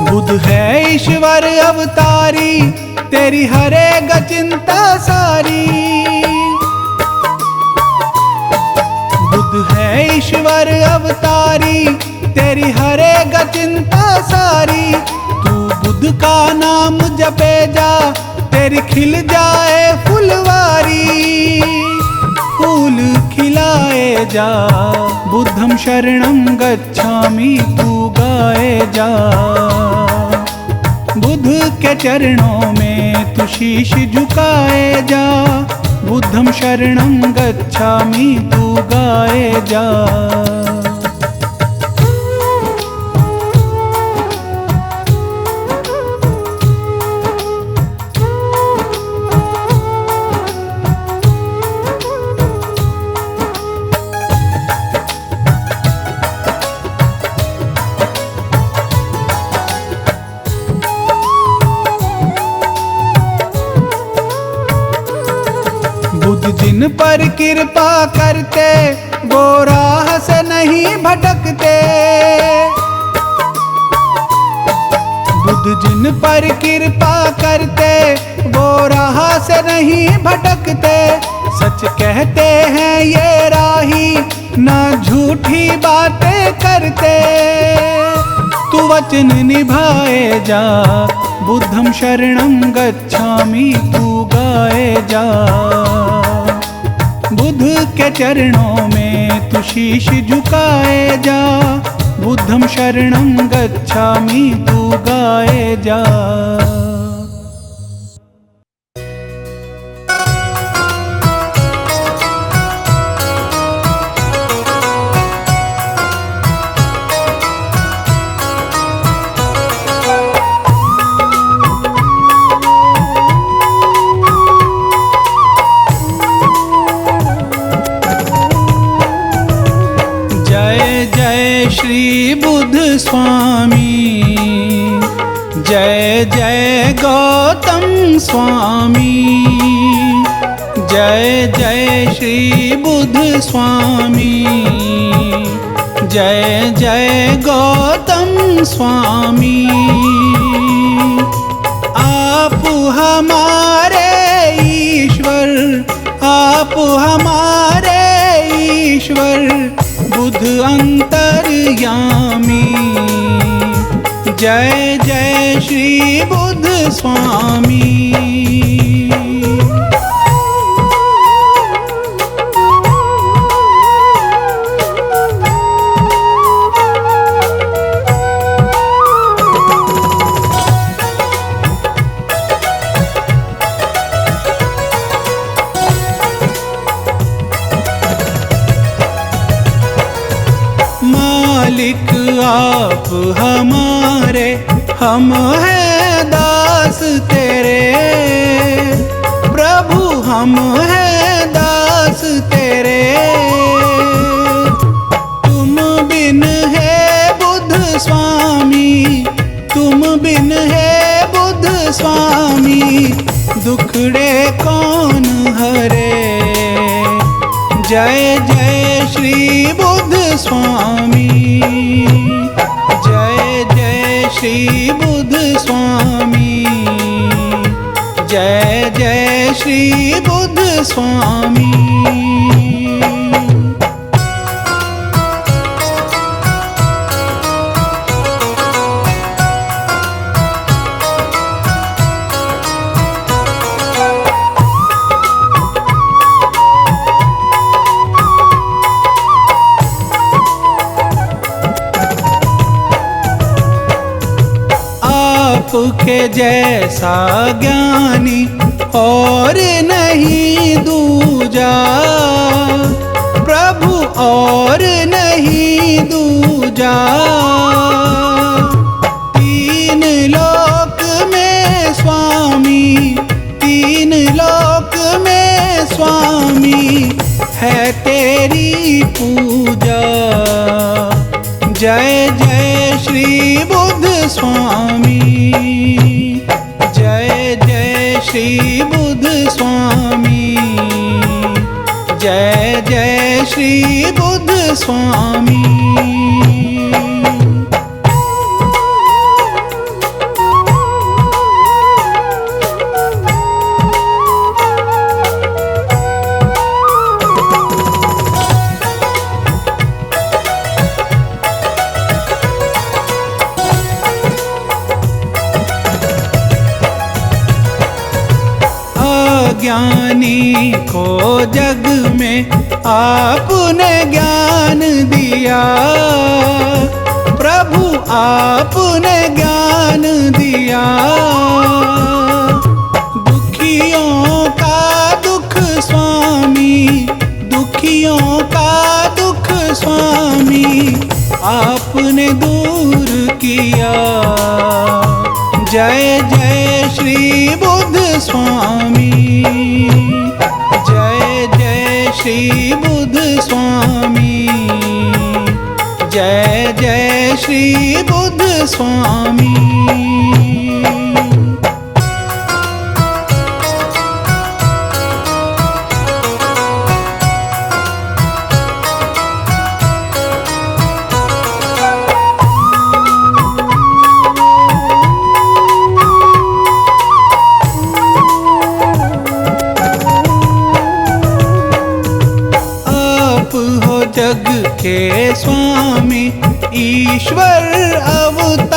बुद्ध है ईश्वर अवतारी, तेरी हरेगा चिंता सारी। बुद्ध है ईश्वर अवतारी, तेरी हरेगा चिंता सारी। तू बुद्ध का नाम जपे जा, तेरी खिल जाए फुलवारी। फूल खिलाए जा, बुद्धं शरणं गच्छामि तू गाए जा। बुद्ध के चरणों में तू शीश झुकाए जा। बुद्धं शरणं गच्छामि तू गाए जा। जिन पर कृपा करते वो राह से नहीं भटकते। बुद्ध जिन पर कृपा करते वो राह से नहीं भटकते। सच कहते हैं ये राही ना झूठी बातें करते। तू वचन निभाए जा बुद्धं शरणं गच्छामि तू गाए जा। बुद्ध के चरणों में तू शीश झुकाए जा। बुद्धं शरणं गच्छामि तू गाए जा। श्री बुद्ध स्वामी जय जय गौतम स्वामी। जय जय श्री बुद्ध स्वामी जय जय गौतम स्वामी। आप हमारे ईश्वर आप हमारे ईश्वर बुद्ध अंतर्यामी। जय जय श्री बुद्ध स्वामी। मालिक आप हमारे हम हैं दास तेरे। प्रभु हम हैं दास तेरे। तुम बिन है बुद्ध स्वामी तुम बिन है बुद्ध स्वामी। दुखड़े कौन हरे। जय जय श्री बुद्ध स्वामी। जय जय श्री बुद्ध स्वामी। जय जय श्री बुद्ध स्वामी। आपके जैसा ज्ञानी और नहीं दूजा। प्रभु और नहीं दूजा। तीन लोक में स्वामी तीन लोक में स्वामी है तेरी पूजा। जय जय श्री बुद्ध स्वामी। जय जय श्री बुद्ध स्वामी। जय जय श्री बुद्ध स्वामी। ज्ञानी को जग में आपने ज्ञान दिया। प्रभु आपने ज्ञान दिया। दुखियों का दुख स्वामी दुखियों का दुख स्वामी आपने दूर किया। जय जय श्री बुद्ध स्वामी। जय जय श्री बुद्ध स्वामी। जय जय श्री बुद्ध स्वामी।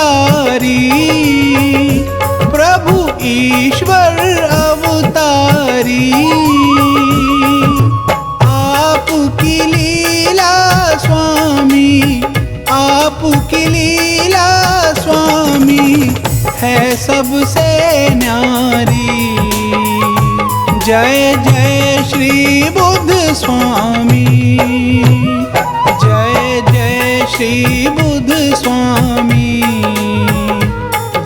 अवतारी, प्रभु ईश्वर अवतारी। आपकी लीला स्वामी, आपकी लीला स्वामी है सबसे न्यारी। जय जय श्री बुद्ध स्वामी, जय जय श्री बुद्ध स्वामी,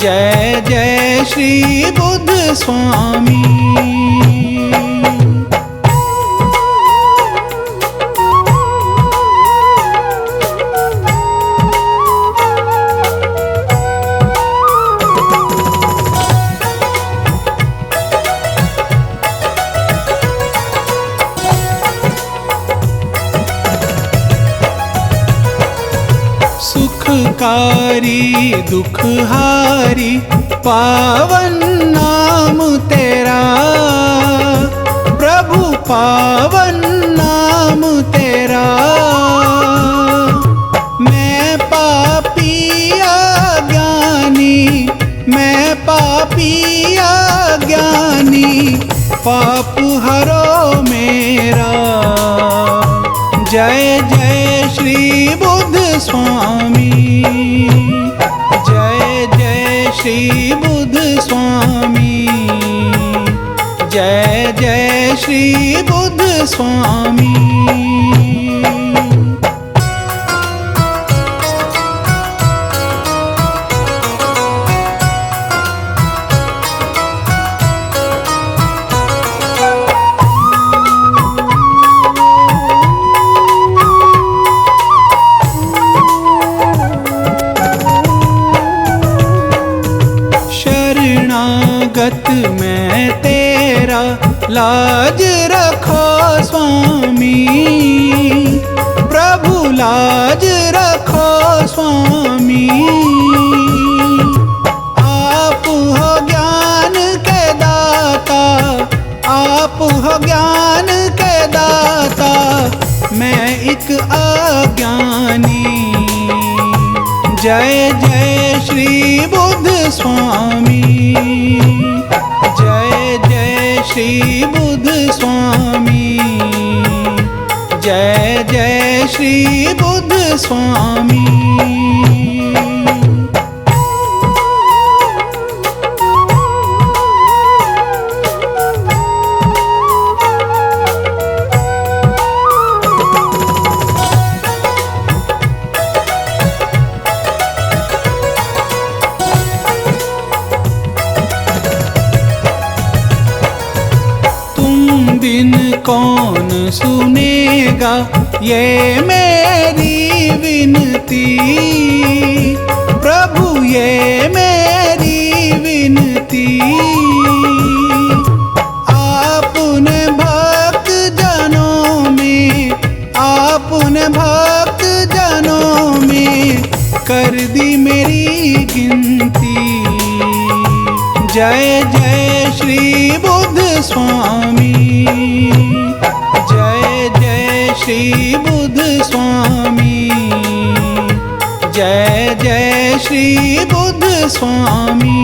जय जय श्री बुद्ध स्वामी। सुखकारी दुखहारी पावन नाम तेरा, प्रभु पावन नाम तेरा। मैं पापी अज्ञानी, मैं पापी अज्ञानी, पाप हरो मेरा। जय जय श्री बुद्ध स्वामी, जय जय श्री बुद्ध स्वामी, जय जय श्री बुद्ध स्वामी। शरणागत मैं तेरा लाज रखो स्वामी, प्रभु लाज रखो स्वामी। आप हो ज्ञान के दाता, आप हो ज्ञान के दाता, मैं एक अज्ञानी। जय जय श्री बुद्ध स्वामी, जय जय श्री बुद्ध स्वामी, जय जय श्री बुद्ध स्वामी। बिन कौन सुनेगा ये मेरी विनती, प्रभु ये मेरी विनती। आपने भक्त जनों में, आपने भक्त जनों में कर दी मेरी गिनती। जय जय श्री बुद्ध स्वामी, जय जय श्री बुद्ध स्वामी, जय जय श्री बुद्ध स्वामी।